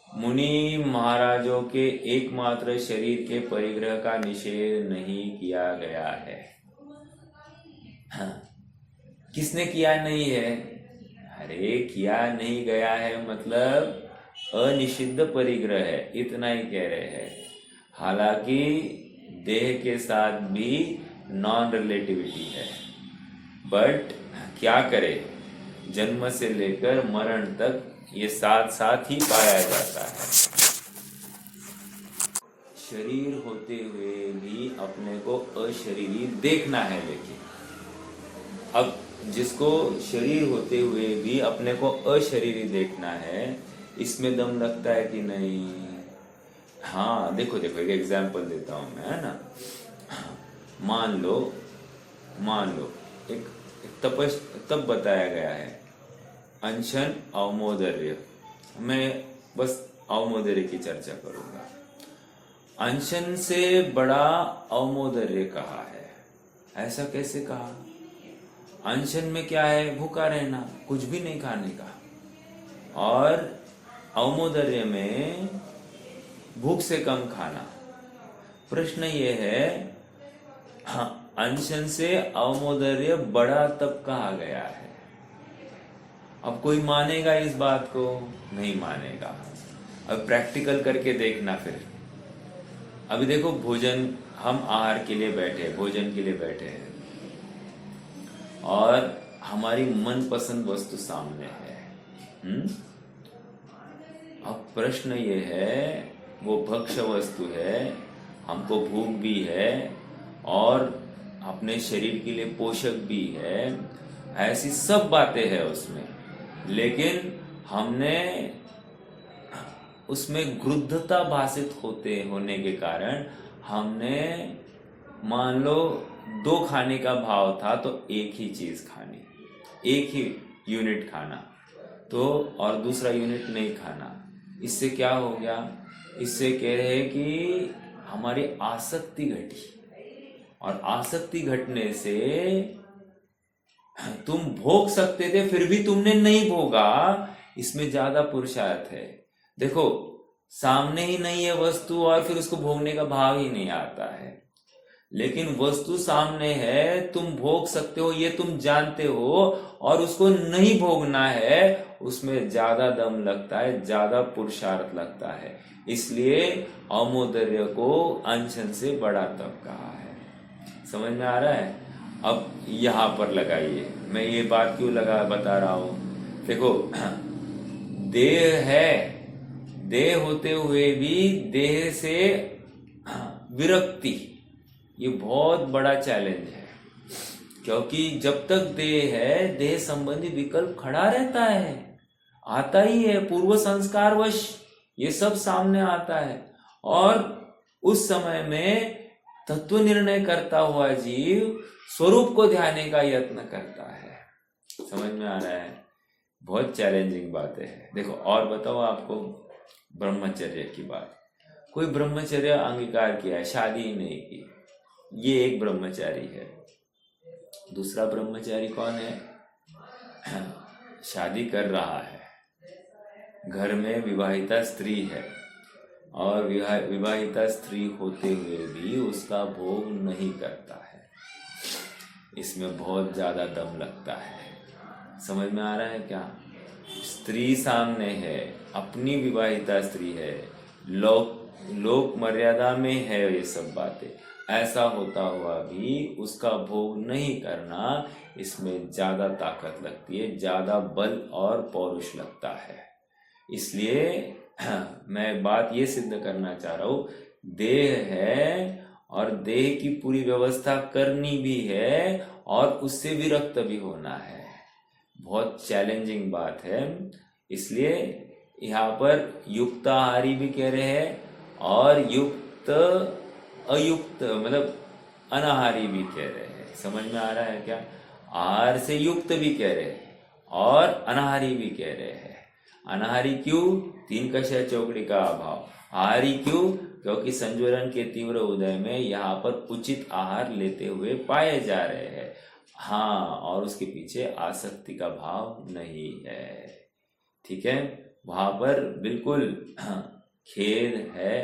मुनि महाराजों के एकमात्र शरीर के परिग्रह का निषेध नहीं किया गया है। हाँ, किसने किया नहीं है? अरे किया नहीं गया है मतलब अनिषिद्ध परिग्रह है, इतना ही कह रहे हैं। हालांकि देह के साथ भी नॉन रिलेटिविटी है, बट क्या करे, जन्म से लेकर मरण तक ये साथ साथ ही पाया जाता है। शरीर होते हुए भी अपने को अशरीरी देखना है। लेकिन अब जिसको शरीर होते हुए भी अपने को अशरीरी देखना है, इसमें दम लगता है कि नहीं? हाँ देखो एक एग्जाम्पल देता हूं मैं, है ना। मान लो एक तब बताया गया है अनशन अवमोदर्य। मैं बस अवमोदर्य की चर्चा करूंगा। अनशन से बड़ा अवमोदर्य कहा है। ऐसा कैसे कहा? अनशन में क्या है? भूखा रहना, कुछ भी नहीं खाने का। और अवमोदर्य में भूख से कम खाना। प्रश्न ये है, हाँ, अनशन से अवमोदर्य बड़ा तब कहा गया है। अब कोई मानेगा इस बात को? नहीं मानेगा। अब प्रैक्टिकल करके देखना फिर। अभी देखो भोजन, हम आहार के लिए बैठे, भोजन के लिए बैठे हैं और हमारी मनपसंद वस्तु सामने है। अब प्रश्न ये है, वो भक्ष्य वस्तु है, हमको भूख भी है और अपने शरीर के लिए पोषक भी है, ऐसी सब बातें हैं उसमें। लेकिन हमने उसमें क्रुद्धता भाषित होने के कारण हमने, मान लो 2 खाने का भाव था तो एक ही चीज खानी, एक ही यूनिट खाना, तो और दूसरा यूनिट नहीं खाना। इससे क्या हो गया? इससे कह रहे हैं कि हमारी आसक्ति घटी, और आसक्ति घटने से तुम भोग सकते थे फिर भी तुमने नहीं भोगा, इसमें ज्यादा पुरुषार्थ है। देखो सामने ही नहीं है वस्तु और फिर उसको भोगने का भाव ही नहीं आता है। लेकिन वस्तु सामने है, तुम भोग सकते हो, ये तुम जानते हो, और उसको नहीं भोगना है, उसमें ज्यादा दम लगता है, ज्यादा पुरुषार्थ लगता है। इसलिए अवमोदर्य को अनशन से बड़ा तब कहा है। समझ में आ रहा है? अब यहां पर लगाइए, मैं ये बात क्यों बता रहा हूं। देखो देह है, देह होते हुए भी देह से विरक्ति, ये बहुत बड़ा चैलेंज है। क्योंकि जब तक देह है, देह संबंधी विकल्प खड़ा रहता है, आता ही है, पूर्व संस्कारवश ये सब सामने आता है। और उस समय में तत्व निर्णय करता हुआ जीव स्वरूप को ध्याने का यत्न करता है। समझ में आ रहा है? बहुत चैलेंजिंग बातें हैं। देखो और बताओ आपको ब्रह्मचर्य की बात। कोई ब्रह्मचर्य अंगीकार किया है, शादी ही नहीं की, ये एक ब्रह्मचारी है। दूसरा ब्रह्मचारी कौन है? शादी कर रहा है, घर में विवाहिता स्त्री है, और विवाहिता स्त्री होते हुए भी उसका भोग नहीं करता है। इसमें बहुत ज्यादा दम लगता है। समझ में आ रहा है क्या? स्त्री सामने है, अपनी विवाहिता स्त्री है, लोक मर्यादा में है ये सब बातें, ऐसा होता हुआ भी उसका भोग नहीं करना, इसमें ज्यादा ताकत लगती है, ज्यादा बल और पौरुष लगता है। इसलिए मैं बात ये सिद्ध करना चाह रहा हूं, देह है और देह की पूरी व्यवस्था करनी भी है और उससे विरक्त भी होना है। बहुत चैलेंजिंग बात है। इसलिए यहाँ पर युक्ताहारी भी कह रहे हैं और युक्त अयुक्त मतलब अनाहारी भी कह रहे हैं। समझ में आ रहा है क्या? आहार से युक्त भी कह रहे हैं और अनाहारी भी कह रहे हैं। अनाहारी क्यों? 3 कषाय चौकड़ी का अभाव। आहारी क्यों? क्योंकि संज्वरण के तीव्र उदय में यहाँ पर उचित आहार लेते हुए पाए जा रहे हैं। हाँ, और उसके पीछे आसक्ति का भाव नहीं है। ठीक है, वहां पर बिल्कुल खेद है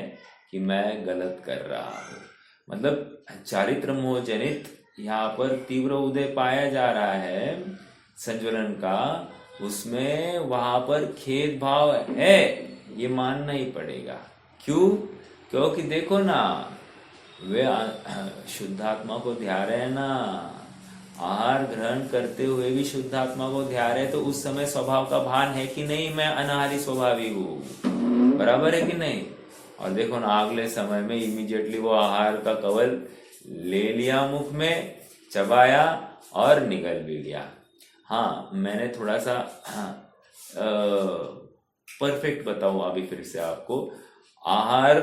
कि मैं गलत कर रहा हूँ। मतलब चारित्र मोह जनित यहाँ पर तीव्र उदय पाया जा रहा है संज्वलन का, उसमें वहां पर खेद भाव है, ये मानना ही पड़ेगा। क्यों? क्योंकि देखो ना, वे शुद्धात्मा को ध्या रहे हैं ना, आहार ग्रहण करते हुए भी शुद्धात्मा को ध्या रहे, तो उस समय स्वभाव का भान है कि नहीं मैं अनाहारी स्वभावी हूँ? बराबर है कि नहीं? और देखो ना, अगले समय में इमीडिएटली वो आहार का कवल ले लिया, मुख में चबाया और निगल भी लिया। हाँ, मैंने थोड़ा सा परफेक्ट बताऊं अभी फिर से आपको। आहार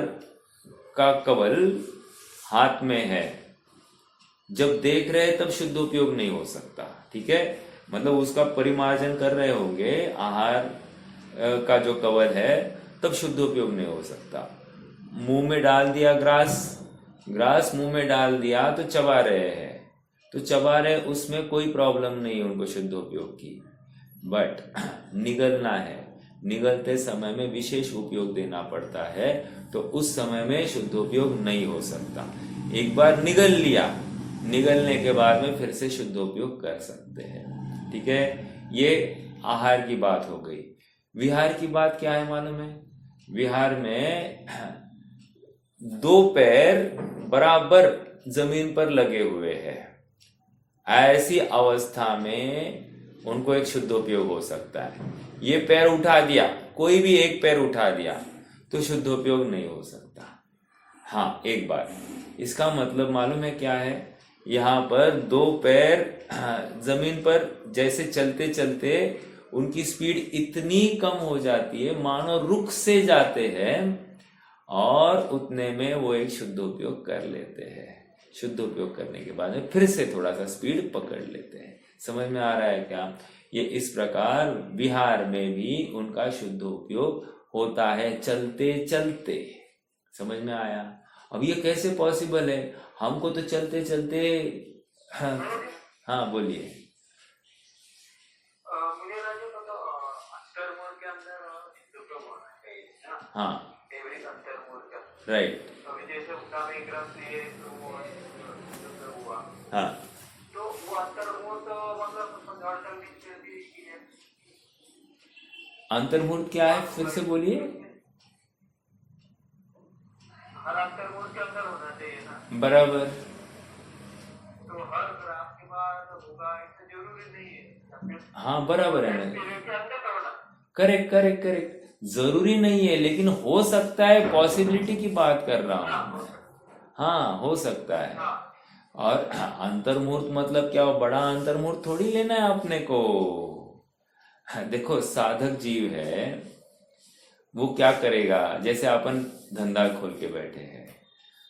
का कवल हाथ में है, जब देख रहे तब शुद्ध उपयोग नहीं हो सकता। ठीक है, मतलब उसका परिमार्जन कर रहे होंगे आहार का जो कवल है, तब शुद्ध उपयोग नहीं हो सकता। मुंह में डाल दिया ग्रास मुंह में डाल दिया तो चबा रहे हैं, तो चबा रहे, उसमें कोई प्रॉब्लम नहीं है उनको शुद्ध उपयोग की। बट निगलना है, निगलते समय में विशेष उपयोग देना पड़ता है, तो उस समय में शुद्ध उपयोग नहीं हो सकता। एक बार निगल लिया, निगलने के बाद में फिर से शुद्ध उपयोग कर सकते हैं। ठीक है, ये आहार की बात हो गई। विहार की बात क्या है मालूम है? विहार में 2 पैर बराबर जमीन पर लगे हुए हैं। ऐसी अवस्था में उनको एक शुद्ध उपयोग हो सकता है। ये पैर उठा दिया, कोई भी एक पैर उठा दिया तो शुद्ध उपयोग नहीं हो सकता। हाँ, एक बार इसका मतलब मालूम है क्या है? यहाँ पर 2 पैर जमीन पर जैसे चलते चलते उनकी स्पीड इतनी कम हो जाती है, मानो रुक से जाते हैं, और उतने में वो एक शुद्ध उपयोग कर लेते हैं। शुद्ध उपयोग करने के बाद में फिर से थोड़ा सा स्पीड पकड़ लेते हैं। समझ में आ रहा है क्या? ये इस प्रकार विहार में भी उनका शुद्ध उपयोग होता है चलते चलते। समझ में आया? अब ये कैसे पॉसिबल है? हमको तो चलते चलते हाँ बोलिए। मुझे लगा तो अंतर्मोर के अंदर शुद्ध उपयोग होना चाहिए। हाँ, एवरी अंतर्मोर का राइट। अभी जैसे उनका में ग्राम से तो वो शुद्ध हुआ। हाँ, तो वो अंतर्मोर तो मतलब संघर्षण भी है। अंतर्मुहूर्त क्या है? फिर से बोलिए। हर अंतर्मोर के अंदर होना चाहिए ना। बराबर। तो हर ग्राम के बाद होगा ऐसा जरूरी नहीं है। हाँ, बराबर है ना। पीरियड के अंदर करना। करेक्ट करेक्ट करेक्ट, जरूरी नहीं है, लेकिन हो सकता है, पॉसिबिलिटी की बात कर रहा हूँ। हाँ, हो सकता है। और अंतर्मुहूर्त मतलब क्या? बड़ा अंतर्मुहूर्त थोड़ी लेना है अपने को। देखो, साधक जीव है, वो क्या करेगा? जैसे अपन धंधा खोल के बैठे हैं,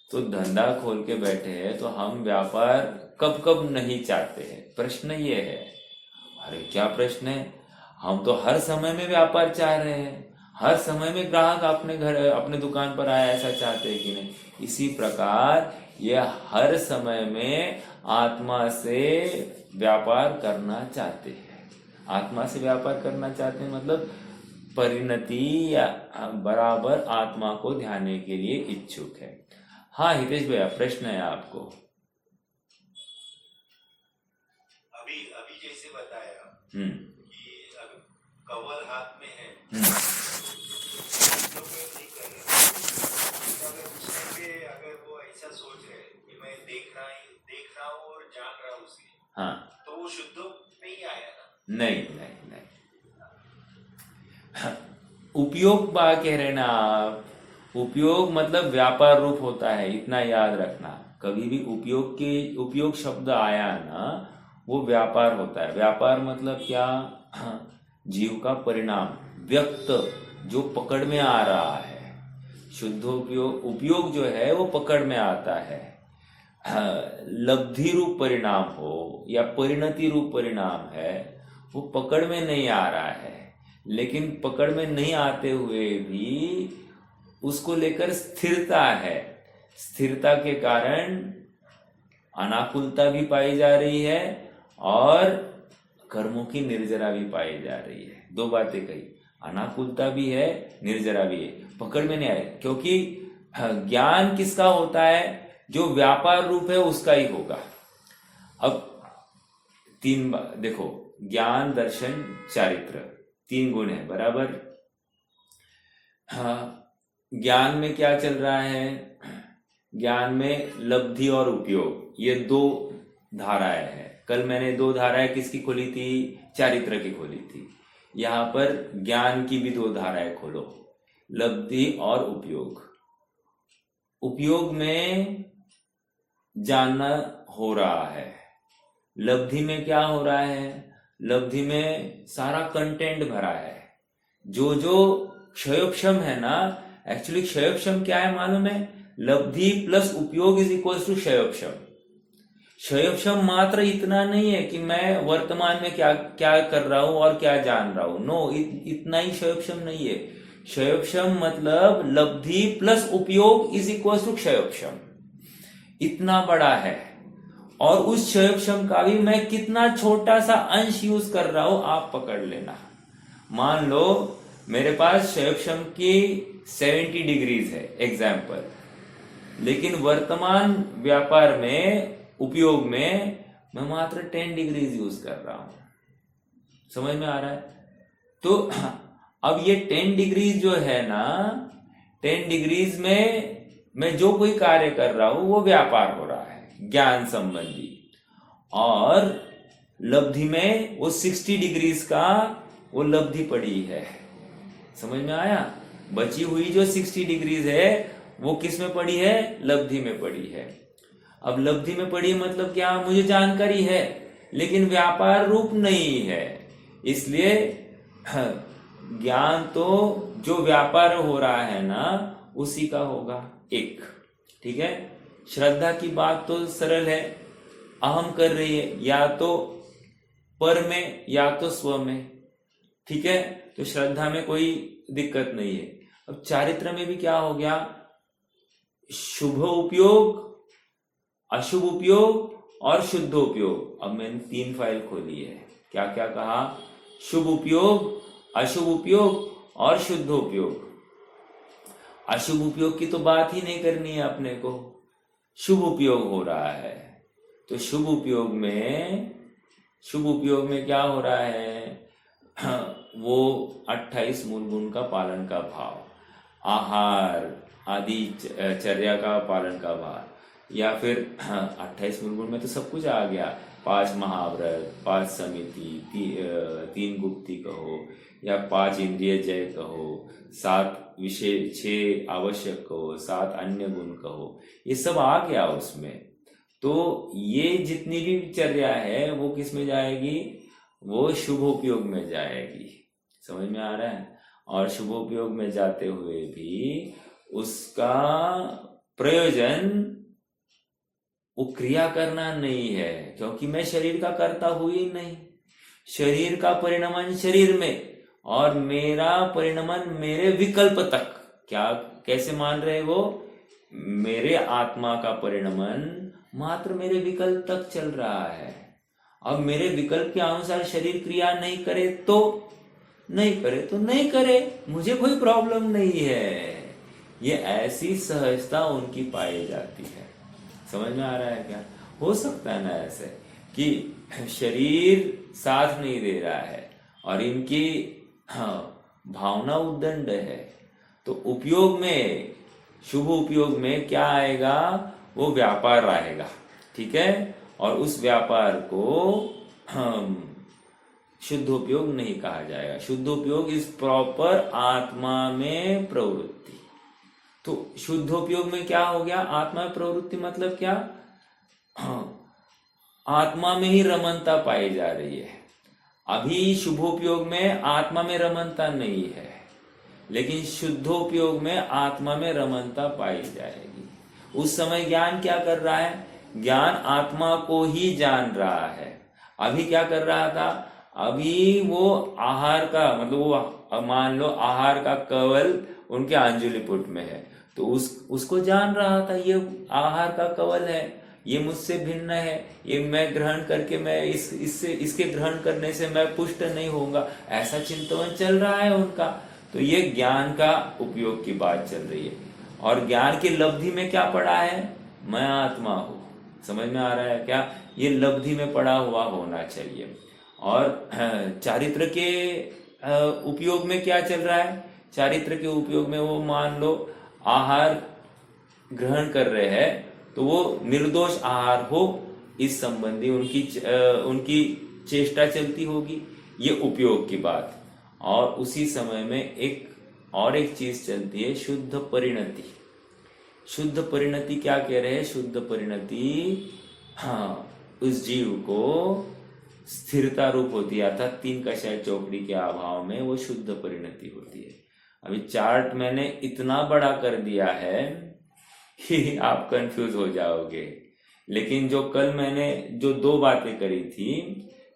तो धंधा खोल के बैठे हैं तो हम व्यापार कब कब नहीं चाहते हैं? प्रश्न ये है। अरे क्या प्रश्न है? हम तो हर समय में व्यापार चाह रहे हैं, हर समय में ग्राहक अपने घर अपने दुकान पर आया, ऐसा चाहते हैं कि नहीं? इसी प्रकार ये हर समय में आत्मा से व्यापार करना चाहते हैं। आत्मा से व्यापार करना चाहते हैं मतलब परिणति या बराबर आत्मा को ध्याने के लिए इच्छुक है। हाँ हितेश भैया, प्रश्न है आपको। अभी अभी जैसे बताया हम्म कि अगर कवल हाथ में है तो मैं नहीं कर रहा। अगर उस टाइम पे अगर वो ऐसा सोच रहे कि मैं देख रहा हूँ और जान रहा हूँ उसे, हाँ, तो वो शुद्ध नहीं आया ना। नहीं नहीं नहीं, उपयोग बा कह रहे ना आप। उपयोग मतलब व्यापार रूप होता है, इतना याद रखना। कभी भी उपयोग शब्द आया ना, वो व्यापार होता है। व्यापार मतलब क्या? जीव का परिणाम, व्यक्त, जो पकड़ में आ रहा है। उपयोग जो है वो पकड़ में आता है। लब्धि रूप परिणाम हो या परिणति रूप परिणाम है, वो पकड़ में नहीं आ रहा है। लेकिन पकड़ में नहीं आते हुए भी उसको लेकर स्थिरता है। स्थिरता के कारण अनाकुलता भी पाई जा रही है और कर्मों की निर्जरा भी पाई जा रही है। दो बातें कही, अनाकुलता भी है, निर्जरा भी है, पकड़ में नहीं आए। क्योंकि ज्ञान किसका होता है? जो व्यापार रूप है उसका ही होगा। अब देखो, ज्ञान, दर्शन, चारित्र, 3 गुण है, बराबर। ज्ञान में क्या चल रहा है? ज्ञान में लब्धि और उपयोग, ये 2 धाराएं हैं। कल मैंने 2 धाराएं किसकी खोली थी? चारित्र की खोली थी। यहां पर ज्ञान की भी 2 धाराएं खोलो, लब्धि और उपयोग। उपयोग में जानना हो रहा है, लब्धि में क्या हो रहा है? लब्धि में सारा कंटेंट भरा है। जो क्षयोक्षम है ना, एक्चुअली क्षयोक्षम क्या है मालूम है? लब्धि प्लस उपयोग इज इक्वल टू क्षयोक्षम। क्षयोक्षम मात्र इतना नहीं है कि मैं वर्तमान में क्या क्या कर रहा हूं और क्या जान रहा हूं। नो, इतना ही क्षयोक्षम नहीं है। क्षयोक्षम मतलब लब्धि प्लस उपयोग इज इक्वल टू क्षयोक्षम, इतना बड़ा है। और उस क्षयोक्षम का भी मैं कितना छोटा सा अंश यूज कर रहा हूं, आप पकड़ लेना। मान लो मेरे पास क्षयोक्षम की 70 डिग्रीज है, एग्जाम्पल, लेकिन वर्तमान व्यापार में, उपयोग में मैं मात्र 10 डिग्रीज यूज कर रहा हूं। समझ में आ रहा है? तो अब ये 10 डिग्रीज जो है ना, 10 डिग्रीज में मैं जो कोई कार्य कर रहा हूं वो व्यापार हो रहा है, ज्ञान संबंधी। और लब्धि में वो 60 डिग्रीज का वो लब्धि पड़ी है। समझ में आया? बची हुई जो 60 डिग्रीज है वो किस में पड़ी है? लब्धि में पड़ी है। अब लब्धि में पड़ी मतलब क्या? मुझे जानकारी है लेकिन व्यापार रूप नहीं है। इसलिए ज्ञान तो जो व्यापार हो रहा है ना, उसी का होगा एक। ठीक है? श्रद्धा की बात तो सरल है, अहम कर रही है, या तो पर में या तो स्व में। ठीक है? तो श्रद्धा में कोई दिक्कत नहीं है। अब चारित्र में भी क्या हो गया? शुभ उपयोग, अशुभ उपयोग और शुद्ध उपयोग। अब मैंने 3 फाइल खोली है। क्या क्या कहा? शुभ उपयोग, अशुभ उपयोग और शुद्ध उपयोग। अशुभ उपयोग की तो बात ही नहीं करनी है अपने को, शुभ उपयोग हो रहा है। तो शुभ उपयोग में क्या हो रहा है? वो 28 मूल गुण का पालन का भाव, आहार आदि चर्या का पालन का भाव, या फिर 28 मूल गुण में तो सब कुछ आ गया। 5 महाव्रत, 5 समिति, 3 गुप्ती कहो, या 5 इंद्रिय जय कहो, 7 विषय, 6 आवश्यक कहो, 7 अन्य गुण कहो, ये सब आ गया उसमें। तो ये जितनी भी चर्या है वो किस में जाएगी? वो शुभ उपयोग में जाएगी। समझ में आ रहा है? और शुभ उपयोग में जाते हुए भी उसका प्रयोजन वो क्रिया करना नहीं है, क्योंकि मैं शरीर का कर्ता हूं ही नहीं। शरीर का परिणमन शरीर में और मेरा परिणमन मेरे विकल्प तक। क्या कैसे मान रहे वो? मेरे आत्मा का परिणमन मात्र मेरे विकल्प तक चल रहा है। अब मेरे विकल्प के अनुसार शरीर क्रिया नहीं करे तो नहीं करे, मुझे कोई प्रॉब्लम नहीं है। ये ऐसी सहजता उनकी पाई जाती है। समझ में आ रहा है क्या? हो सकता है ना ऐसे कि शरीर साथ नहीं दे रहा है और इनकी भावना उद्दंड है, तो उपयोग में, शुभ उपयोग में क्या आएगा? वो व्यापार आएगा। ठीक है? और उस व्यापार को शुद्ध उपयोग नहीं कहा जाएगा। शुद्ध उपयोग इज प्रॉपर आत्मा में प्रवृत्ति। तो शुद्धोपयोग में क्या हो गया? आत्मा प्रवृत्ति मतलब क्या? आत्मा में ही रमणता पाई जा रही है। अभी शुभोपयोग में आत्मा में रमणता नहीं है, लेकिन शुद्धोपयोग में आत्मा में रमणता पाई जाएगी। उस समय ज्ञान क्या कर रहा है? ज्ञान आत्मा को ही जान रहा है। अभी क्या कर रहा था? अभी वो आहार का मतलब वो मान लो आहार का कवल उनके अंजुलि पुट में है, तो उसको जान रहा था ये आहार का कवल है, ये मुझसे भिन्न है, ये मैं ग्रहण करके मैं इसके ग्रहण करने से मैं पुष्ट नहीं होऊंगा, ऐसा चिंतन चल रहा है उनका। तो ये ज्ञान का उपयोग की बात चल रही है। और ज्ञान की लब्धि में क्या पड़ा है? मैं आत्मा हूं। समझ में आ रहा है क्या? ये लब्धि में पड़ा हुआ होना चाहिए। और चारित्र के उपयोग में क्या चल रहा है? चारित्र के उपयोग में वो मान लो आहार ग्रहण कर रहे हैं, तो वो निर्दोष आहार हो इस संबंधी उनकी चेष्टा चलती होगी, ये उपयोग की बात। और उसी समय में एक चीज चलती है, शुद्ध परिणति। शुद्ध परिणति क्या कह रहे हैं? शुद्ध परिणति उस जीव को स्थिरता रूप होती है, अर्थात तीन कषाय चौकड़ी के अभाव में वो शुद्ध परिणति होती है। अभी चार्ट मैंने इतना बड़ा कर दिया है कि आप कंफ्यूज हो जाओगे, लेकिन जो कल मैंने जो दो बातें करी थी,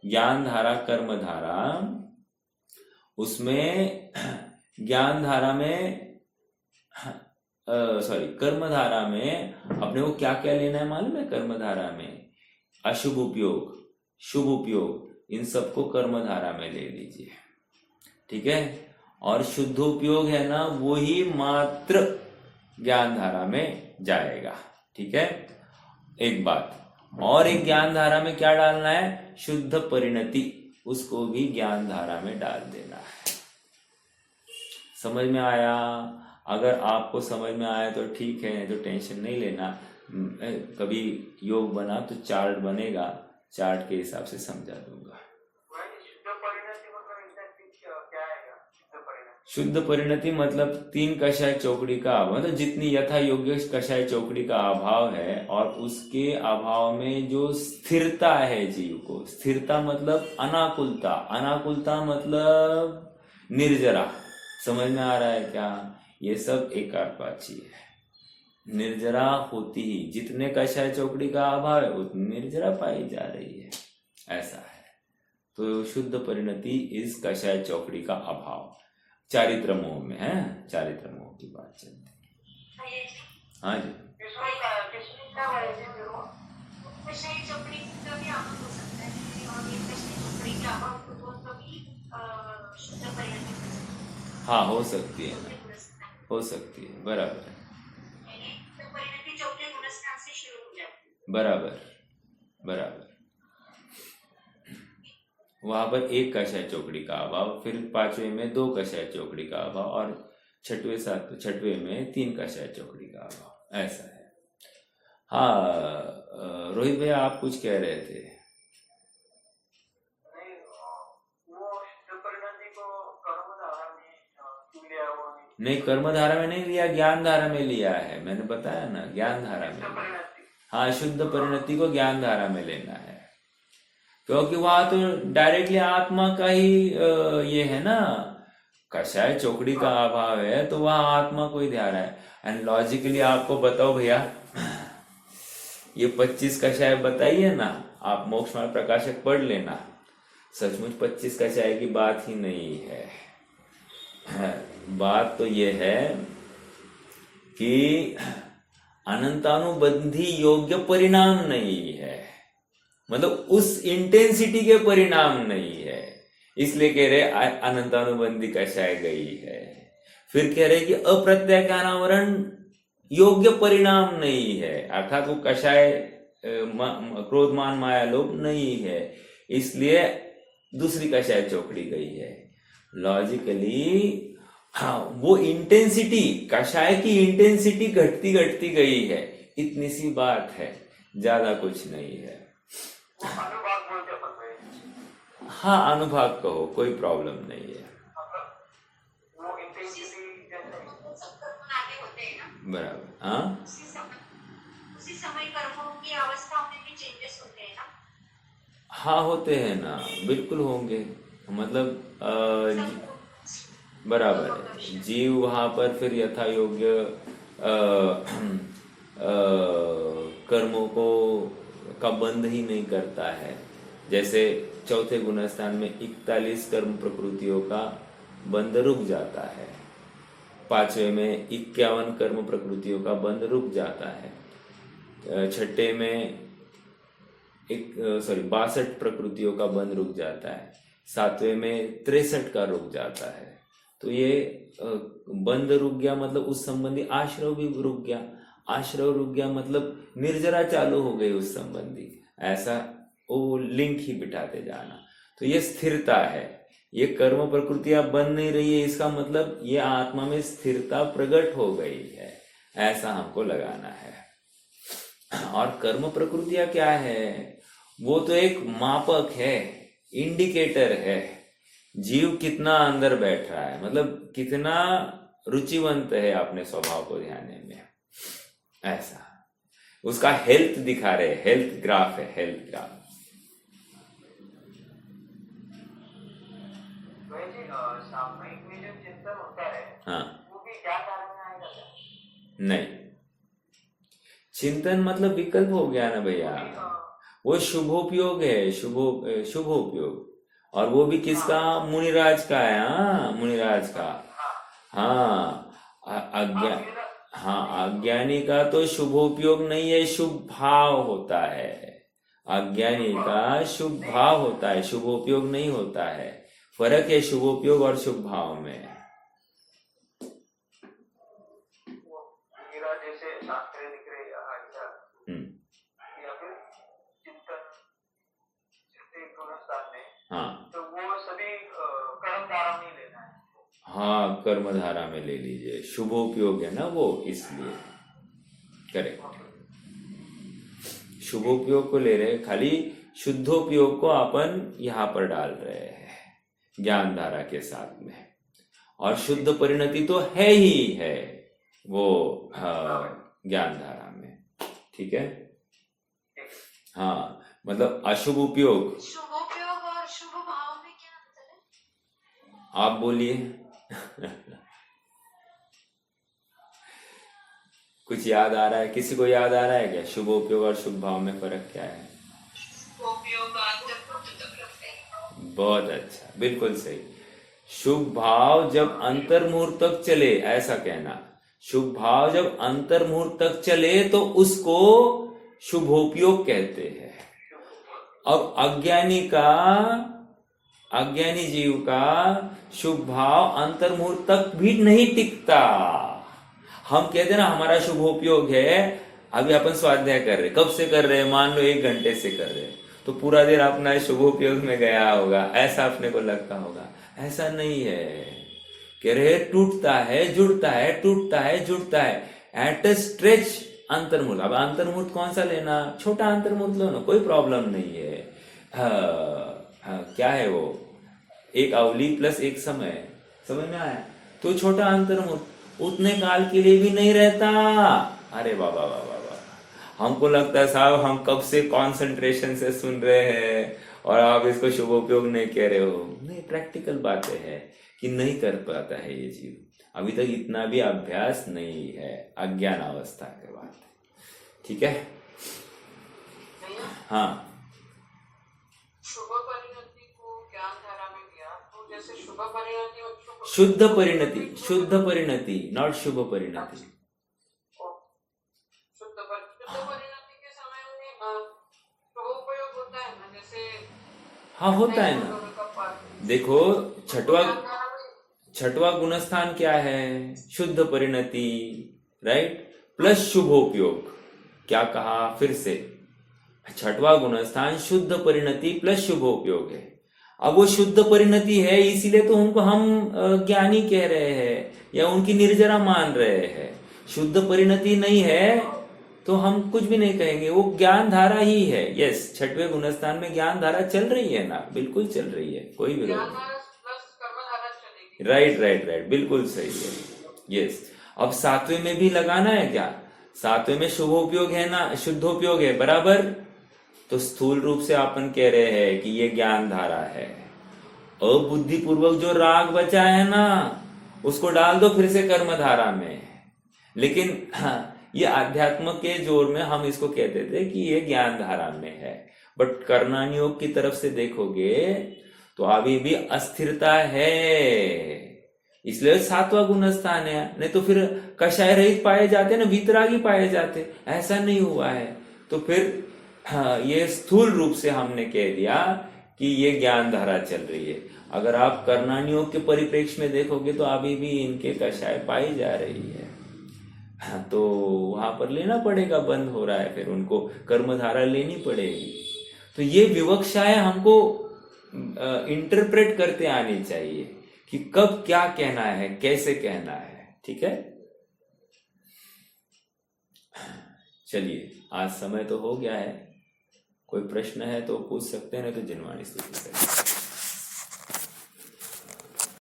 ज्ञान धारा कर्म धारा, उसमें ज्ञान धारा में कर्म धारा में अपने को क्या क्या लेना है मालूम है? कर्म धारा में अशुभ उपयोग, शुभ उपयोग, इन सबको कर्म धारा में ले लीजिए, ठीक है। और शुद्ध उपयोग है ना, वो ही मात्र ज्ञान धारा में जाएगा, ठीक है। एक बात और, एक ज्ञान धारा में क्या डालना है? शुद्ध परिणति, उसको भी ज्ञान धारा में डाल देना है। समझ में आया? अगर आपको समझ में आया तो ठीक है, तो टेंशन नहीं लेना। कभी योग बना तो चार्ट बनेगा, चार्ट के हिसाब से समझा दूंगा। शुद्ध परिणति मतलब तीन कषाय चौकड़ी का अभाव, मतलब जितनी यथा योग्य कषाय चौकड़ी का अभाव है, और उसके अभाव में जो स्थिरता है जीव को। स्थिरता मतलब अनाकुलता, अनाकुलता मतलब निर्जरा। समझ में आ रहा है क्या? ये सब एकात्वाची है। निर्जरा होती ही, जितने कषाय चौकड़ी का अभाव है उतनी निर्जरा पाई जा रही है, ऐसा है। तो शुद्ध परिणति इस कषाय चौकड़ी का अभाव चारित्र मोह में है। चारित्र मोह की बात चलती है। हाँ जी, हाँ हो सकती है ना, हो सकती है, बराबर बराबर बराबर। वहां पर एक कषाय चौकड़ी का अभाव, फिर पांचवें में दो कषाय चौकड़ी का अभाव, और छठवें में तीन कषाय चौकड़ी का अभाव, ऐसा है। हाँ रोहित भैया, आप कुछ कह रहे थे? नहीं, कर्म धारा में नहीं लिया, ज्ञान धारा में लिया है, मैंने बताया ना, ज्ञान धारा में। हाँ, शुद्ध परिणति को ज्ञान धारा में लेना है, क्योंकि वहां तो डायरेक्टली आत्मा का ही ये है ना, कषाय चौकड़ी का अभाव है, तो वहां आत्मा को ही ध्यान है। एंड लॉजिकली आपको बताओ भैया, ये 25 कषाय बताइए ना, आप मोक्ष मार्ग प्रकाशक पढ़ लेना, सचमुच 25 कषाय की बात ही नहीं है। बात तो ये है कि अनंतानुबंधी योग्य परिणाम नहीं है, मतलब उस इंटेंसिटी के परिणाम नहीं है, इसलिए कह रहे अनंतानुबंधी कषाय गई है। फिर कह रहे कि अप्रत्याख्यानावरण योग्य परिणाम नहीं है, अर्थात वो कषाय क्रोध मान माया लोभ नहीं है, इसलिए दूसरी कषाय चौकड़ी गई है। लॉजिकली हाँ, वो इंटेंसिटी, कषाय की इंटेंसिटी घटती घटती गई है, इतनी सी बात है, ज्यादा कुछ नहीं है। हाँ, अनुभाग कहो, कोई प्रॉब्लम नहीं है। बराबर। हाँ उसी समय कर्मों की अवस्था में भी चेंजेस होते हैं ना। हाँ, होते हैं ना, बिल्कुल होंगे। मतलब बराबर है, जीव वहां पर फिर यथा योग्य कर्मों को का बंध ही नहीं करता है। जैसे चौथे गुणस्थान में 41 कर्म प्रकृतियों का बंध रुक जाता है, पांचवे में 51 कर्म प्रकृतियों का बंध रुक जाता है, छठे में 62 प्रकृतियों का बंध रुक जाता है, सातवें में 63 का रुक जाता है। तो ये बंध रुक गया मतलब उस संबंधी आश्रव भी रुक गया, आश्रव रुक गया मतलब निर्जरा चालू हो गई उस संबंधी, ऐसा वो लिंक ही बिठाते जाना। तो ये स्थिरता है, ये कर्म प्रकृतियां बन नहीं रही है, इसका मतलब ये आत्मा में स्थिरता प्रकट हो गई है, ऐसा हमको लगाना है। और कर्म प्रकृतियां क्या है, वो तो एक मापक है, इंडिकेटर है, जीव कितना अंदर बैठ रहा है, मतलब कितना रुचिवंत है अपने स्वभाव को ध्यान में, ऐसा उसका हेल्थ दिखा रहे, हेल्थ ग्राफ है, हेल्थ ग्राफ। सामयिक में जो चिंतन होता है, हाँ, वो भी क्या कारण में आएगा क्या? नहीं, चिंतन मतलब विकल्प हो गया ना भैया, वो शुभोपयोग है, शुभोपयोग, और वो भी किसका, मुनिराज का है। हाँ, मुनिराज का। हाँ, अज्ञानी का तो शुभोपयोग नहीं है, शुभ भाव होता है। अज्ञानी का शुभ भाव होता है, शुभोपयोग नहीं होता है। फर्क है शुभोपयोग और शुभ भाव में। मेरा जैसे शास्त्र दिख रहे या फिर चिंतन गुणस्थान में, हाँ, तो वो सभी कर्म धारा में लेना है। हाँ, कर्मधारा में ले लीजिए, शुभोपयोग है ना वो, इसलिए करेक्ट, शुभोपयोग को ले रहे, खाली शुद्धोपयोग को अपन यहाँ पर डाल रहे हैं ज्ञान धारा के साथ में। और शुद्ध परिणति तो है ही है वो ज्ञान धारा में, ठीक है। हाँ, मतलब अशुभ उपयोग, शुभोपयोग और शुभ भाव में क्या अंतर है? आप बोलिए। कुछ याद आ रहा है, किसी को याद आ रहा है क्या, शुभोपयोग और शुभ भाव में फर्क क्या है? शुभोपयोग अंतर्मुख तक रखते हैं। बहुत अच्छा, बिल्कुल सही। शुभ भाव जब अंतर्मुहूर्त तक चले, ऐसा कहना, शुभ भाव जब अंतर्मुहूर्त तक चले तो उसको शुभोपयोग कहते हैं। अब अज्ञानी जीव का शुभ भाव अंतर्मुहूर्त तक भी नहीं टिकता। हम कहते हैं ना हमारा शुभोपयोग है, अभी अपन स्वाध्याय कर रहे, कब से कर रहे हैं, मान लो 1 घंटे से कर रहे, तो पूरा दिन अपना शुभोपयोग में गया होगा, ऐसा अपने को लगता होगा। ऐसा नहीं है, कह रहे टूटता है, जुड़ता है, टूटता है, जुड़ता है, एट अ स्ट्रेच अंतर्मुहूर्त। अब अंतर्मुहूर्त कौन सा लेना, छोटा अंतर्मुहूर्त लो ना, कोई प्रॉब्लम नहीं है। क्या है वो, एक अवधि प्लस एक समय, समझ में आया, तो छोटा अंतर्मुहूर्त उतने काल के लिए भी नहीं रहता। अरे बाबा बाबा, हमको लगता है साहब हम कब से कंसंट्रेशन से सुन रहे हैं और आप इसको शुभोपयोग नहीं कह रहे हो। नहीं, प्रैक्टिकल बातें है कि नहीं कर पाता है ये जीव, अभी तक इतना भी अभ्यास नहीं है, अज्ञान अवस्था के बाद, ठीक है। हाँ, शुभ परिणति को ज्ञान धारा में दिया, तो जैसे शुभ परिणति और शुद्ध परिणति, नॉट शुभ परिणति। शुद्ध परिणति के समय में शुभोपयोग होता है ना, जैसे हाँ, होता है ना। देखो छठवा गुणस्थान क्या है, शुद्ध परिणति, राइट, प्लस शुभोपयोग। क्या कहा फिर से, छठवा गुणस्थान शुद्ध परिणति प्लस शुभोपयोग है। अब वो शुद्ध परिणति है, इसीलिए तो उनको हम ज्ञानी कह रहे हैं या उनकी निर्जरा मान रहे हैं। शुद्ध परिणति नहीं है तो हम कुछ भी नहीं कहेंगे, वो ज्ञान धारा ही है। यस, छठवें गुणस्थान में ज्ञान धारा चल रही है ना, बिल्कुल चल रही है, कोई विरोध नहीं। राइट, बिल्कुल सही है। यस, अब सातवें में भी लगाना है क्या? सातवें में शुभोपयोग है ना, शुद्धोपयोग है, बराबर। तो स्थूल रूप से अपन कह रहे हैं कि ये ज्ञान धारा है। अबुद्धि पूर्वक जो राग बचा है ना, उसको डाल दो फिर से कर्म धारा में। लेकिन ये आध्यात्म के जोर में हम इसको कहते थे कि ये ज्ञान धारा में है, बट कर्णान योग की तरफ से देखोगे तो अभी भी अस्थिरता है, इसलिए सातवां गुण स्थान है। नहीं तो फिर कषाय रहित पाए जाते ना, वीतरागी पाए जाते, ऐसा नहीं हुआ है। तो फिर ये स्थूल रूप से हमने कह दिया कि ये ज्ञान धारा चल रही है। अगर आप कर्णान योग के परिप्रेक्ष्य में देखोगे तो अभी भी इनके कषाय पाई जा रही है। तो वहां पर लेना पड़ेगा, बंद हो रहा है, फिर उनको कर्मधारा लेनी पड़ेगी। तो ये विवक्षाएं हमको इंटरप्रेट करते आनी चाहिए कि कब क्या कहना है, कैसे कहना है। ठीक है, चलिए आज समय तो हो गया है। कोई प्रश्न है तो पूछ सकते हैं, नहीं तो जिनवाणी स्तुति करें।